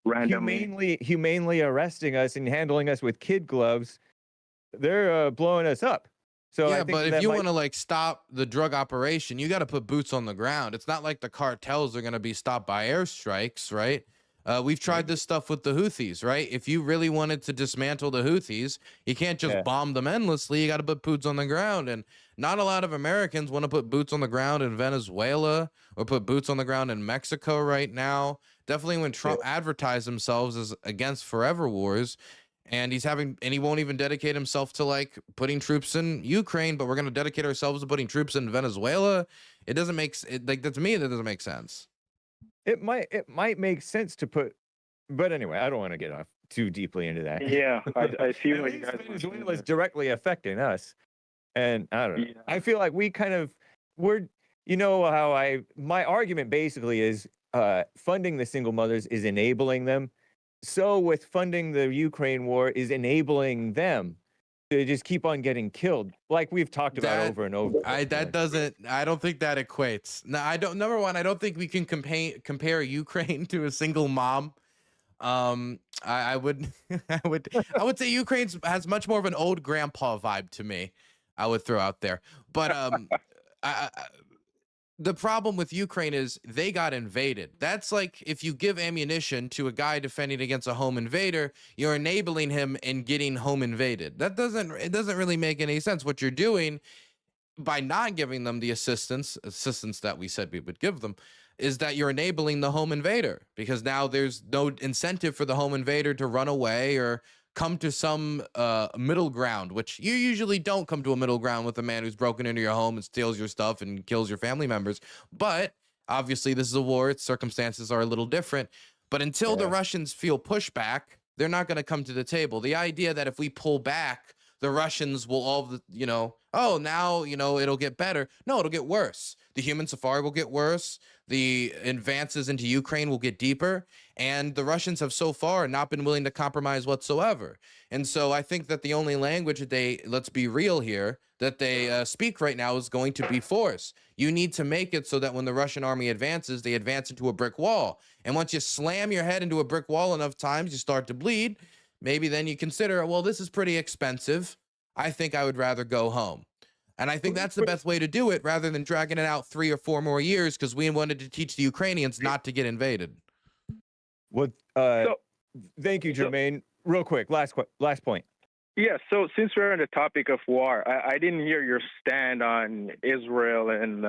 S6: randomly
S1: humanely arresting us and handling us with kid gloves. They're blowing us up. So I
S2: Yeah,
S1: think
S2: but if
S1: that
S2: you
S1: might
S2: want to like stop the drug operation, you got to put boots on the ground. It's not like the cartels are going to be stopped by airstrikes, right? We've tried
S1: maybe.
S2: this stuff with the Houthis, right? If you really wanted to dismantle the Houthis, you can't just
S1: Yeah.
S2: bomb them endlessly. You got to put boots on the ground. And not a lot of Americans want to put boots on the ground in Venezuela or put boots on the ground in Mexico right now. Definitely when
S1: Yeah.
S2: Trump advertised themselves as against forever wars, and he won't even dedicate himself to like putting troops in Ukraine, but we're going to dedicate ourselves to putting troops in Venezuela. It doesn't make like that to me. That doesn't make sense.
S1: It might make sense to put, but anyway, I don't want to get off too deeply into that.
S6: Yeah, I see
S1: At
S6: what you
S1: least
S6: guys are
S1: Venezuela is
S6: saying.
S1: directly affecting us, and I don't know.
S6: Yeah.
S1: I feel like we kind of we're how my argument basically is funding the single mothers is enabling them. So with funding the Ukraine war is enabling them to just keep on getting killed, like we've talked about
S2: That
S1: over and over.
S2: I don't think that equates. No, I don't. Number one, I don't think we can compare Ukraine to a single mom. I would I would say Ukraine has much more of an old grandpa vibe to me. I would throw out there, but the problem with Ukraine is they got invaded. That's like if you give ammunition to a guy defending against a home invader, you're enabling him in getting home invaded. It doesn't really make any sense. What you're doing by not giving them the assistance that we said we would give them is that you're enabling the home invader, because now there's no incentive for the home invader to run away or come to some middle ground, which you usually don't come to a middle ground with a man who's broken into your home and steals your stuff and kills your family members. But obviously this is a war, its circumstances are a little different. But until the
S1: Yeah.
S2: Russians feel pushback, they're not going to come to the table. The idea that if we pull back, the Russians will oh, now, it'll get better. No, it'll get worse. The human safari will get worse. The advances into Ukraine will get deeper. And the Russians have so far not been willing to compromise whatsoever. And so I think that the only language that let's be real here, that they speak right now is going to be force. You need to make it so that when the Russian army advances, they advance into a brick wall. And once you slam your head into a brick wall enough times, you start to bleed. Maybe then you consider, well, this is pretty expensive. I think I would rather go home. And I think that's the best way to do it rather than dragging it out 3 or 4 more years because we wanted to teach the Ukrainians not to get invaded.
S1: Well,
S6: So,
S1: thank you, Jermaine. Real quick, last point.
S6: yeah, so since we're on the topic of war, I didn't hear your stand on Israel and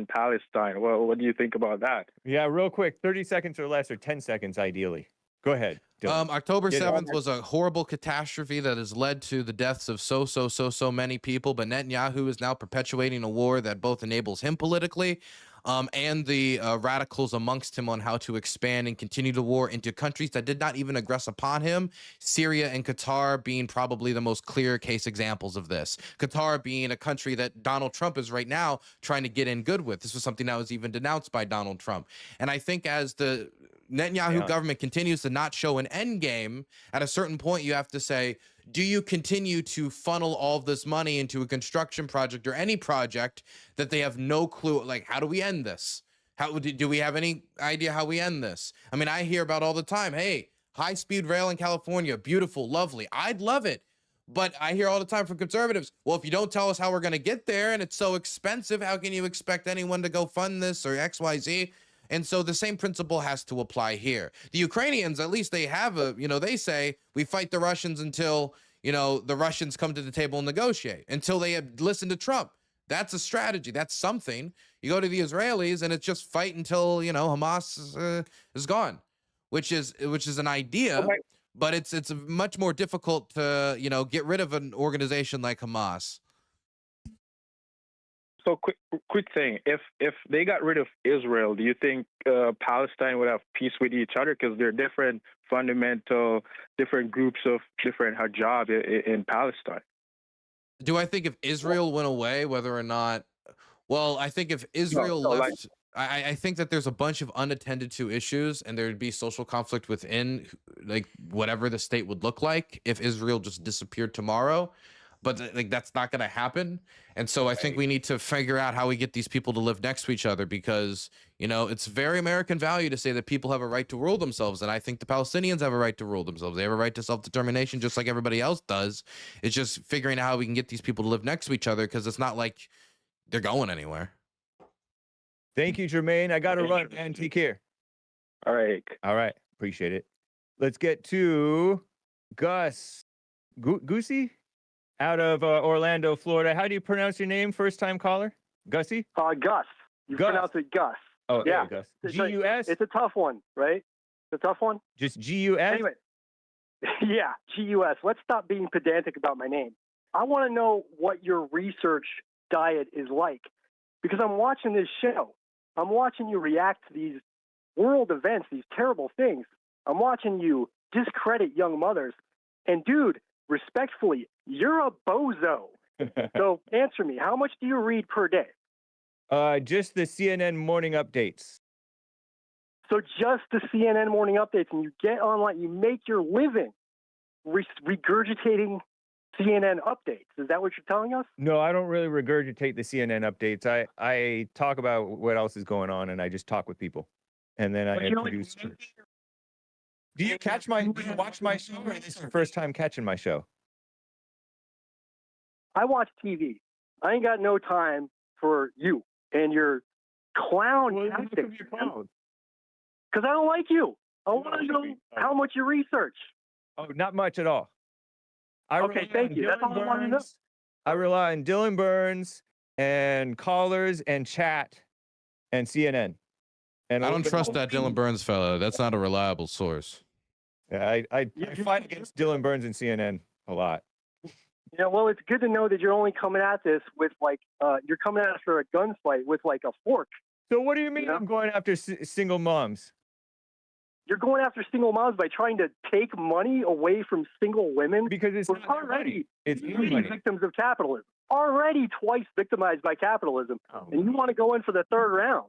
S6: Palestine. Well, what do you think about that?
S1: Yeah, real quick, 30 seconds or less, or 10 seconds ideally. Go ahead, Dylan.
S2: October
S1: Get it.
S2: 7th was a horrible catastrophe that has led to the deaths of so many people. But Netanyahu is now perpetuating a war that both enables him politically and the radicals amongst him on how to expand and continue the war into countries that did not even aggress upon him. Syria and Qatar being probably the most clear case examples of this. Qatar being a country that Donald Trump is right now trying to get in good with. This was something that was even denounced by Donald Trump. And I think as the Netanyahu government continues to not show an end game, at a certain point you have to say, do you continue to funnel all of this money into a construction project or any project that they have no clue, like, how do we end this? How do we have any idea how we end this? I mean, I hear about all the time, hey, high-speed rail in California, beautiful, lovely. I'd love it. But I hear all the time from conservatives, well, if you don't tell us how we're going to get there and it's so expensive, how can you expect anyone to go fund this or XYZ? And so the same principle has to apply here. The Ukrainians, at least they have they say we fight the Russians until, the Russians come to the table and negotiate, until they listen to Trump. That's a strategy. That's something. You go to the Israelis and it's just fight until, Hamas is gone, which is an idea, but it's much more difficult to, get rid of an organization like Hamas.
S6: So quick thing, if they got rid of Israel, do you think Palestine would have peace with each other? Because they're different different groups of different hijab in Palestine.
S2: Do I think if Israel went away, whether or not, well, I think if Israel left, I think that there's a bunch of unattended to issues and there'd be social conflict within, like, whatever the state would look like if Israel just disappeared tomorrow. but like that's not going to happen. And so I think we need to figure out how we get these people to live next to each other, because, you know, it's very American value to say that people have a right to rule themselves. And I think the Palestinians have a right to rule themselves. They have a right to self-determination just like everybody else does. It's just figuring out how we can get these people to live next to each other, because it's not like they're going anywhere.
S1: Thank you, Jermaine. I got to run, man. Take care.
S6: All right.
S1: All right. Appreciate it. Let's get to Gus. Goosey out of Orlando, Florida. How do you pronounce your name, first time caller? Gussie?
S7: Gus. You
S1: Gus.
S7: pronounce it Gus.
S1: Oh,
S7: yeah.
S1: Gus.
S7: It's
S1: G-U-S?
S7: It's a tough one, right? It's a tough one.
S1: Just G-U-S?
S7: Anyway, yeah, G-U-S. Let's stop being pedantic about my name. I want to know what your research diet is like, because I'm watching this show. I'm watching you react to these world events, these terrible things. I'm watching you discredit young mothers. And dude, respectfully, you're a bozo. So answer me, how much do you read per day?
S1: Just the CNN morning updates.
S7: So just the CNN morning updates, and you get online, you make your living regurgitating CNN updates. Is that what you're telling us?
S1: No, I don't really regurgitate the CNN updates. I talk about what else is going on, and I just talk with people. And then I produce. Do you watch my show, or is this your first time catching my show?
S7: I watch TV. I ain't got no time for you and your clown tactics. Because I don't like you. I want to know how much you research.
S1: Oh, not much at all.
S7: Okay, thank you. That's all I want to know.
S1: I rely on Dylan Burns and callers and chat and CNN. And
S2: I don't trust that Dylan Burns fella. That's not a reliable source.
S1: Yeah, I fight against Dylan Burns and CNN a lot.
S7: Yeah, well, it's good to know that you're only coming at this with you're coming at us for a gunfight with like a fork.
S1: So what do you mean I'm going after single moms?
S7: You're going after single moms by trying to take money away from single women?
S1: Because it's not
S7: already
S1: it's
S7: victims of capitalism. Already twice victimized by capitalism. And you want to go in for the third round.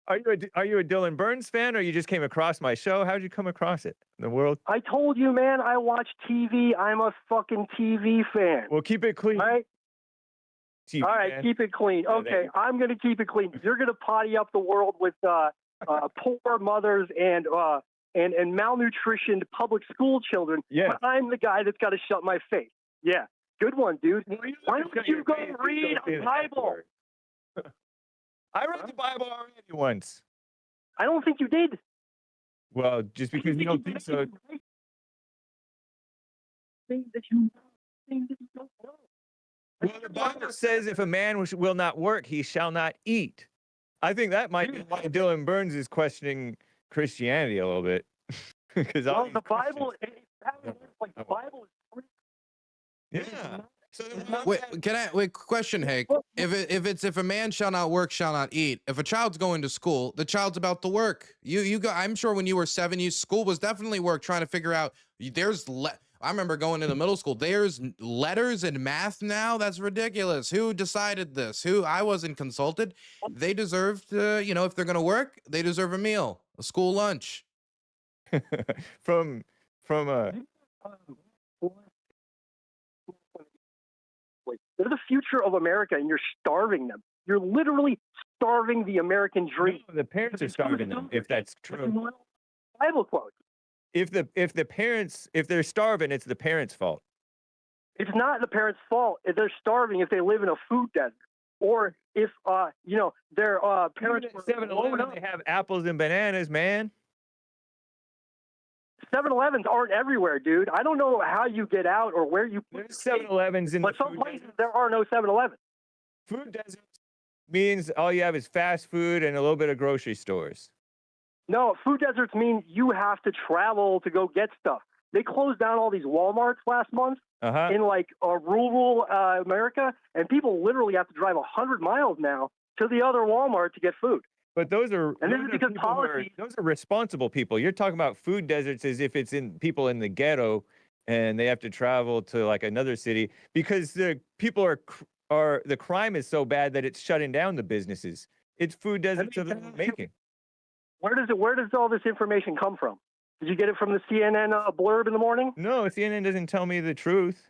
S1: Are you a Dylan Burns fan, or you just came across my show? How'd you come across it in the world?
S7: I told you, man, I watch TV. I'm a fucking TV fan.
S1: Well, keep it clean.
S7: All right?
S1: TV,
S7: all right,
S1: man.
S7: Keep it clean.
S1: Yeah,
S7: okay, I'm going to keep it clean. You're going to potty up the world with poor mothers and malnutritioned public school children.
S1: Yeah.
S7: But I'm the guy that's got to shut my face. Yeah. Good one, dude. Why don't you go read a Bible?
S1: I read the Bible already once.
S7: I don't think you did.
S1: Well, just because you don't think so.
S7: Things that you don't know.
S1: Well, the Bible says if a man will not work, he shall not eat. I think that might be why Dylan Burns is questioning Christianity a little bit. Because
S7: well, the Bible, the Bible is free.
S1: Yeah. So
S2: question, Hank. If a man shall not work, shall not eat. If a child's going to school, the child's about to work. I'm sure when you were 7, school was definitely work, trying to figure out. I remember going into middle school. There's letters and math now. That's ridiculous. Who decided this? I wasn't consulted. They deserve to, if they're gonna work, they deserve a meal, a school lunch.
S1: from
S7: They're the future of America, and you're starving them. You're literally starving the American dream.
S1: No, the parents are starving them, if that's true.
S7: Bible quote.
S1: If they're starving, it's the parents' fault.
S7: It's not the parents' fault if they're starving if they live in a food desert, or if their parents were
S1: 7-Eleven, they have apples and bananas, man.
S7: 7-Elevens aren't everywhere, dude. I don't know how you get out or where you put
S1: 7-Elevens in
S7: but
S1: the
S7: some
S1: food
S7: places
S1: deserts.
S7: there are no 7-Elevens.
S1: Food deserts means all you have is fast food and a little bit of grocery stores.
S7: No, food deserts mean you have to travel to go get stuff. They closed down all these Walmarts last month in rural America, and people literally have to drive 100 miles now to the other Walmart to get food.
S1: But those are
S7: those
S1: are responsible people. You're talking about food deserts as if it's people in the ghetto and they have to travel to like another city because the people are the crime is so bad that it's shutting down the businesses. It's food deserts of the making.
S7: Where does all this information come from? Did you get it from the CNN blurb in the morning?
S1: No, CNN doesn't tell me the truth.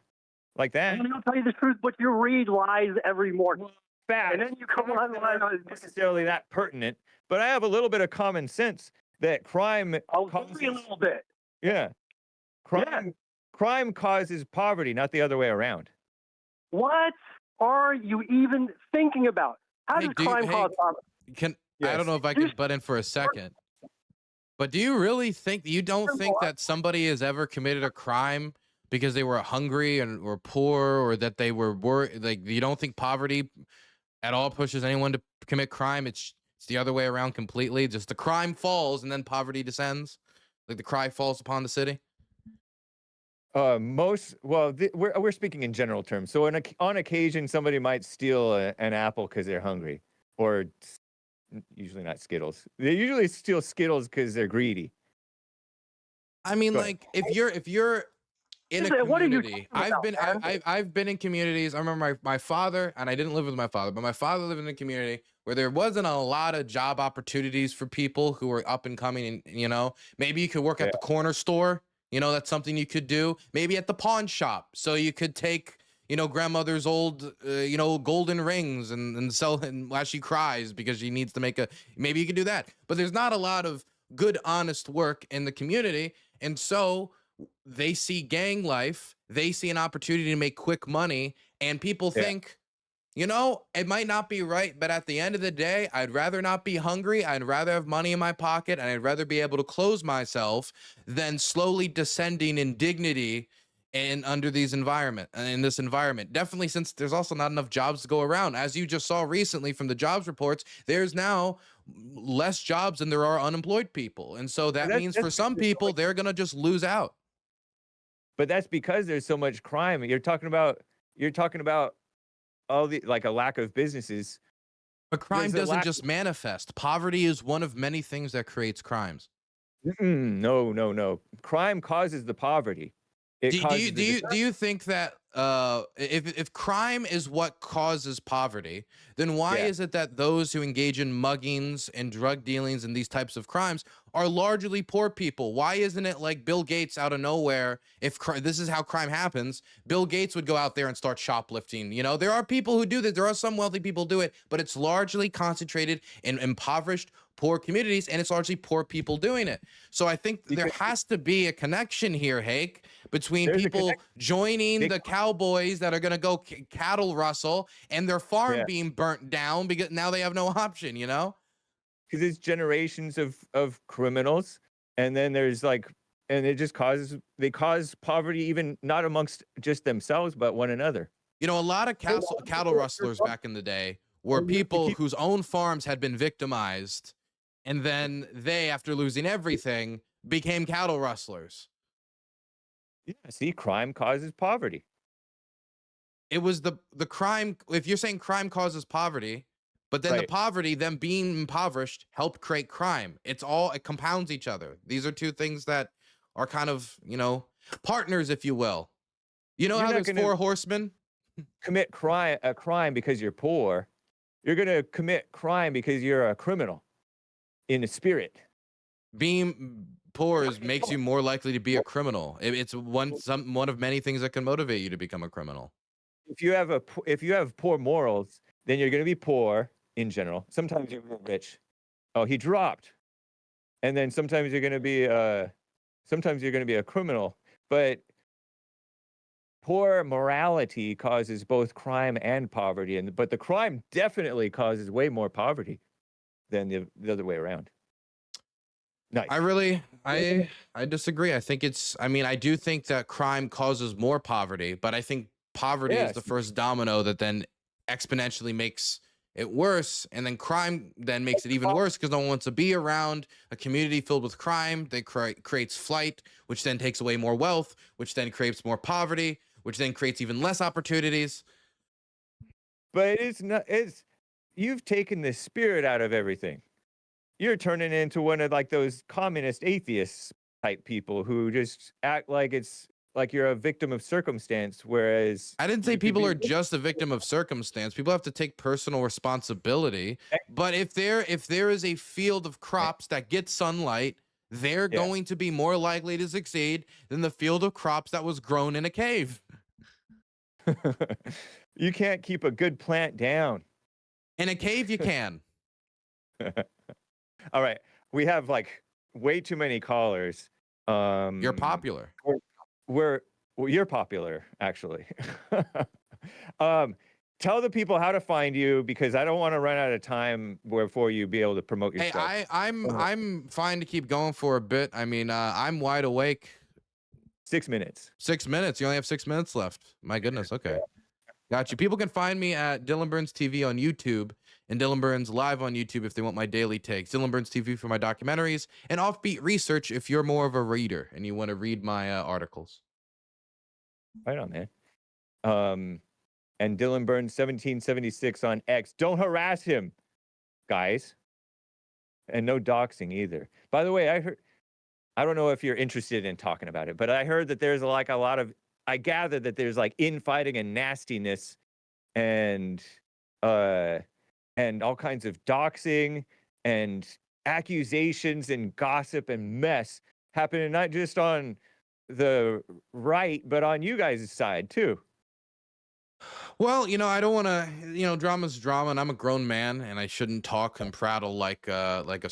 S1: like that.
S7: And he'll tell you the truth, but you read lies every morning.
S1: Facts.
S7: And then you come online
S1: Not necessarily that pertinent, but I have a little bit of common sense that crime causes,
S7: a little bit.
S1: yeah, crime causes poverty, not the other way around.
S7: What are you even thinking about? How does crime cause poverty?
S2: I don't know if I can butt in for a second, but do you really think you don't think that somebody has ever committed a crime because they were hungry and or poor, or that they were like, you don't think poverty at all pushes anyone to commit crime? It's the other way around completely. Just the crime falls and then poverty descends, like the cry falls upon the city.
S1: We're speaking in general terms. So on occasion, somebody might steal an apple because they're hungry, or usually not Skittles. They usually steal Skittles because they're greedy.
S2: I mean, like if you're in a community, I've been in communities. I remember my father, and I didn't live with my father, but my father lived in a community where there wasn't a lot of job opportunities for people who were up and coming. And maybe you could work at the corner store. That's something you could do. Maybe at the pawn shop, so you could take grandmother's old golden rings and sell them while she cries because she needs to make maybe you could do that. But there's not a lot of good, honest work in the community, and so they see gang life, they see an opportunity to make quick money, and people think, it might not be right, but at the end of the day, I'd rather not be hungry. I'd rather have money in my pocket, and I'd rather be able to clothe myself than slowly descending in dignity and in this environment. Definitely, since there's also not enough jobs to go around. As you just saw recently from the jobs reports, there's now less jobs than there are unemployed people. And so that means for some people, they're going to just lose out.
S1: But that's because there's so much crime. You're talking about all the, like, a lack of businesses.
S2: But crime doesn't just manifest. Poverty is one of many things that creates crimes.
S1: No. Crime causes the poverty.
S2: Do you think that if crime is what causes poverty, then why is it that those who engage in muggings and drug dealings and these types of crimes are largely poor people? Why isn't it like Bill Gates out of nowhere? If this is how crime happens, Bill Gates would go out there and start shoplifting. There are people who do that. There are some wealthy people do it, but it's largely concentrated in impoverished, poor communities, and it's largely poor people doing it. So I think there has to be a connection here, Hake, between people joining the cowboys that are going to go cattle rustle and their farm being burnt down because now they have no option, Because
S1: it's generations of criminals, and then there's and it just they cause poverty, even not amongst just themselves, but one another.
S2: A lot of cattle rustlers back in the day were people whose own farms had been victimized, and then they, after losing everything, became cattle rustlers.
S1: Yeah, see, crime causes poverty.
S2: It was the crime. If you're saying crime causes poverty, but then the poverty, them being impoverished, helped create crime. It compounds each other. These are two things that are kind of, partners, if you will. How there's four horsemen?
S1: Commit a crime because you're poor. You're going to commit crime because you're a criminal in the spirit.
S2: Being poor makes you more likely to be a criminal. It's one of many things that can motivate you to become a criminal.
S1: If you have poor morals, then you're going to be poor in general. Sometimes you're rich. Oh, he dropped. And then sometimes you're going to be a criminal. But poor morality causes both crime and poverty, but the crime definitely causes way more poverty than the other way around. Nice.
S2: I disagree. I think I do think that crime causes more poverty, but I think poverty is the first domino that then exponentially makes it worse, and then crime then makes it even worse because no one wants to be around a community filled with crime. They creates flight, which then takes away more wealth, which then creates more poverty, which then creates even less opportunities.
S1: But you've taken the spirit out of everything. You're turning into one of those communist atheists type people who just act like it's like you're a victim of circumstance, whereas
S2: I didn't say people are just a victim of circumstance. People have to take personal responsibility. But if there is a field of crops that get sunlight, they're going to be more likely to succeed than the field of crops that was grown in a cave.
S1: You can't keep a good plant down.
S2: In a cave, you can.
S1: All right. We have like way too many callers.
S2: You're popular.
S1: Well, you're popular, actually. Tell the people how to find you, because I don't want to run out of time before you be able to promote
S2: Hey,
S1: yourself.
S2: I'm fine to keep going for a bit. I mean, I'm wide awake.
S1: 6 minutes.
S2: 6 minutes. You only have 6 minutes left. My goodness. Okay. Got you. People can find me at Dylan Burns TV on YouTube and Dylan Burns Live on YouTube if they want my daily takes. Dylan Burns TV for my documentaries, and Offbeat Research if you're more of a reader and you want to read my articles.
S1: Right on, man. And Dylan Burns 1776 on X. Don't harass him, guys. And no doxing either. By the way, I don't know if you're interested in talking about it, but I heard that there's like a lot of, I gather that there's like infighting and nastiness and all kinds of doxing and accusations and gossip and mess happening not just on the right, but on you guys' side too.
S2: Well, I don't want to, drama's drama, and I'm a grown man, and I shouldn't talk and prattle like a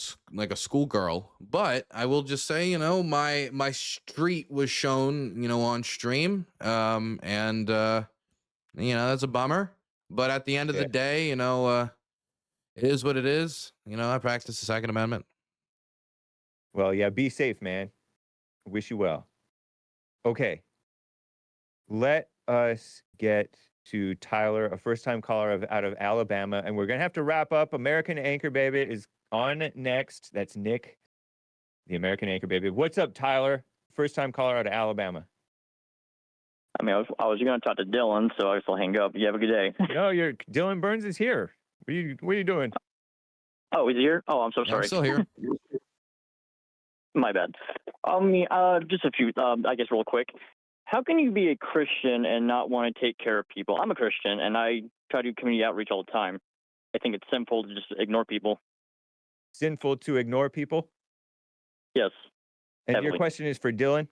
S2: schoolgirl. But I will just say, my street was shown, on stream, and that's a bummer. But at the end of the day, it is what it is. I practice the Second Amendment.
S1: Well, yeah, be safe, man. Wish you well. Okay. Let us get to Tyler, a first-time caller out of Alabama, and we're going to have to wrap up. American Anchor Baby is on next. That's Nick, the American Anchor Baby. What's up, Tyler? First-time caller out of Alabama.
S8: I mean, I was going to talk to Dylan, so I guess I'll hang up. You have a good day.
S1: No, Dylan Burns is here. What are you doing?
S8: Oh, is he here? Oh, I'm so sorry.
S2: I'm still here.
S8: My bad. Just a few, I guess, real quick. How can you be a Christian and not want to take care of people? I'm a Christian, and I try to do community outreach all the time. I think it's sinful to just ignore people.
S1: Sinful to ignore people?
S8: Yes.
S1: And
S8: heavily.
S1: Your question is for Dylan?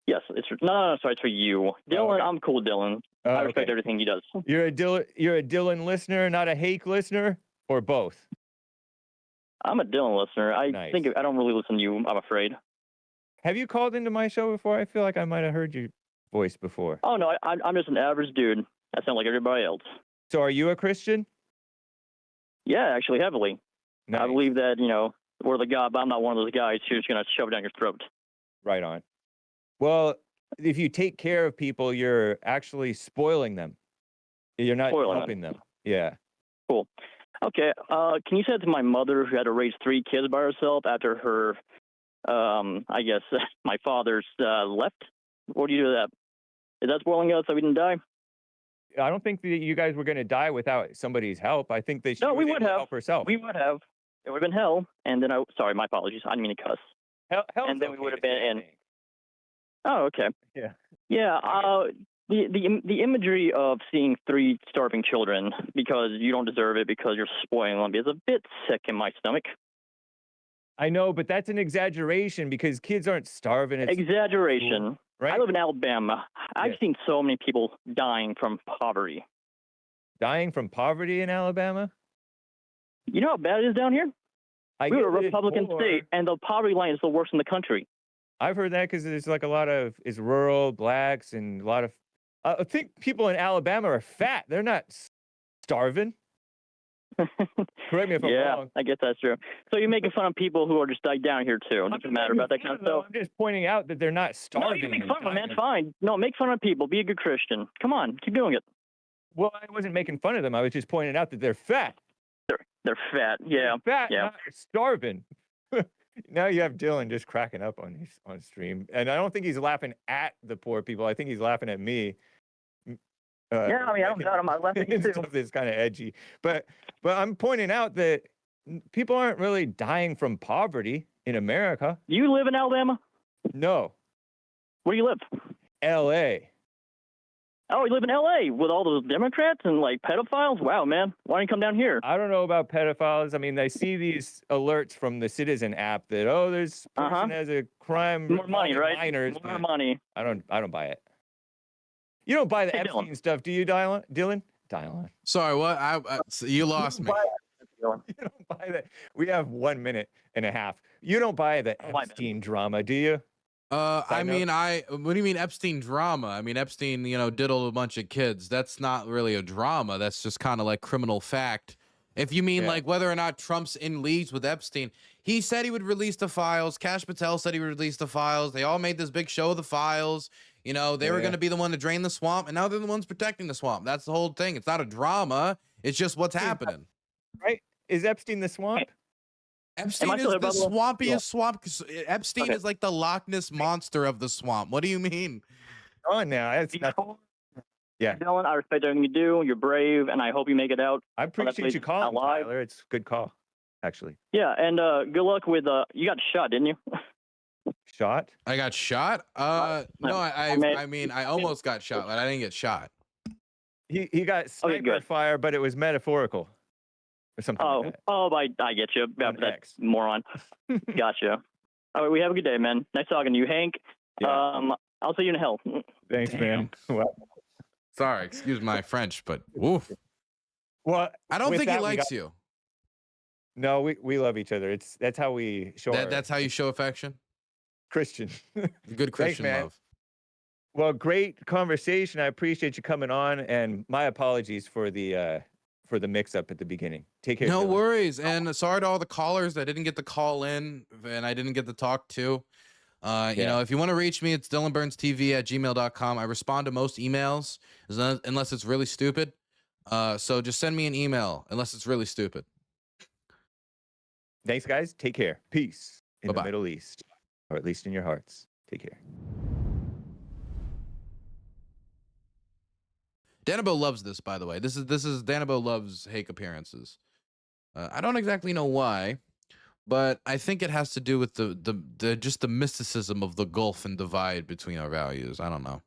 S8: Yes. No, sorry, it's for you. Dylan, okay. I'm cool with Dylan. I respect everything he does.
S1: You're a Dylan listener, not a Hake listener, or both?
S8: I'm a Dylan listener. I don't really listen to you, I'm afraid.
S1: Have you called into my show before? I feel like I might have heard your voice before.
S8: Oh, no, I'm just an average dude. I sound like everybody else.
S1: So are you a Christian?
S8: Yeah, actually, heavily.
S1: Nice.
S8: I believe that, we're the God, but I'm not one of those guys who's going to shove it down your throat.
S1: Right on. Well, if you take care of people, you're actually spoiling them. You're not helping them. Yeah.
S8: Cool. Okay. Can you say that to my mother, who had to raise 3 kids by herself after her, I guess, my father's left? What do you do with that? Is that spoiling us so we didn't die?
S1: I don't think that you guys were going to die without somebody's help. I think she
S8: we would have
S1: help herself.
S8: We would have. It would have been hell. And then sorry, my apologies. I didn't mean to cuss.
S1: Hell
S8: and then we would have been in. Oh, okay.
S1: Yeah.
S8: Yeah. The imagery of seeing 3 starving children because you don't deserve it because you're spoiling them is a bit sick in my stomach.
S1: I know, but that's an exaggeration because kids aren't starving.
S8: Exaggeration. Right? I live in Alabama. I've seen so many people dying from poverty.
S1: Dying from poverty in Alabama?
S8: You know how bad it is down here? We're a Republican state, and the poverty line is the worst in the country.
S1: I've heard that because there's like a lot of rural blacks and a lot of. I think people in Alabama are fat. They're not starving. Correct me if I'm wrong.
S8: I guess that's true. So you're making fun of people who are just down here too. It doesn't matter about that kind of stuff.
S1: I'm just pointing out that they're not starving.
S8: No, you make fun of them, man. Fine. No, make fun of people. Be a good Christian. Come on, keep doing it.
S1: Well, I wasn't making fun of them. I was just pointing out that they're fat.
S8: They're fat. Yeah.
S1: They're fat,
S8: yeah.
S1: Not starving. Now you have Dylan just cracking up on stream, and I don't think he's laughing at the poor people. I think he's laughing at me.
S8: Yeah, I mean, I don't doubt him. I left it too.
S1: Stuff that's kind of edgy, but I'm pointing out that people aren't really dying from poverty in America.
S8: You live in Alabama?
S1: No.
S8: Where do you live?
S1: L.A.
S8: Oh, you live in L.A. with all those Democrats and like pedophiles? Wow, man. Why don't you come down here?
S1: I don't know about pedophiles. I mean, I see these alerts from the Citizen app that there's person has a crime.
S8: More money, right?
S1: Minors,
S8: More money.
S1: I don't buy it. You don't buy the
S8: Hey, Dylan.
S1: Epstein stuff, do you, Dylan? Dylan.
S2: Sorry, what? So you lost me.
S1: You don't buy that. We have 1 minute and a half. You don't buy the
S8: Oh, my bad.
S1: Epstein drama, do you?
S2: I
S1: Side note?
S2: mean, what do you mean Epstein drama? I mean, Epstein, diddled a bunch of kids. That's not really a drama. That's just kind of like criminal fact. If you mean
S1: Yeah.
S2: like whether or not Trump's in leagues with Epstein, he said he would release the files. Kash Patel said he would release the files. They all made this big show of the files. They were
S1: Yeah.
S2: going to be the one to drain the swamp, and now they're the ones protecting the swamp. That's the whole thing. It's not a drama. It's just what's happening.
S1: Right? Is Epstein the swamp?
S2: Epstein
S8: I
S2: is
S8: still
S2: the
S8: here, brother?
S2: swampiest swamp. Epstein
S8: Okay.
S2: is like the Loch Ness monster of the swamp. What do you mean?
S1: Come on now. That's not, yeah.
S8: Dylan, I respect everything you do. You're brave, and I hope you make it out.
S1: I appreciate you calling,
S8: alive.
S1: Tyler. It's a good call, actually.
S8: Yeah, and good luck with you got shot, didn't you?
S1: Shot?
S2: I got shot? No, I mean, I almost got shot, but I didn't get shot.
S1: He got sniper
S8: good.
S1: fire, but it was metaphorical. Or something like that.
S8: I get you.
S1: On
S8: That
S1: X.
S8: moron. Gotcha. All right, we have a good day, man. Nice talking to you, Hank.
S1: Yeah.
S8: I'll see you in hell.
S1: Thanks, man.
S2: Sorry, excuse my French, but oof.
S1: Well,
S2: I don't
S1: with
S2: think he
S1: that, we
S2: likes
S1: got-
S2: you.
S1: No, we love each other. That's how we show our
S2: That's how you show affection?
S1: Christian.
S2: Good Christian
S1: man.
S2: love.
S1: Well, great conversation. I appreciate you coming on, and my apologies for the mix-up at the beginning. Take care.
S2: No
S1: Dylan.
S2: worries. And sorry to all the callers that didn't get to call in and I didn't get to talk to. If you want to reach me, it's DylanBurnsTV@gmail.com. I respond to most emails unless it's really stupid. So just send me an email unless it's really stupid.
S1: Thanks, guys. Take care. Peace in
S2: Bye-bye.
S1: the Middle East, or at least in your hearts. Take care.
S2: Danabo loves this, by the way. This is Danabo loves Hake appearances. I don't exactly know why, but I think it has to do with the just the mysticism of the gulf and divide between our values. I don't know.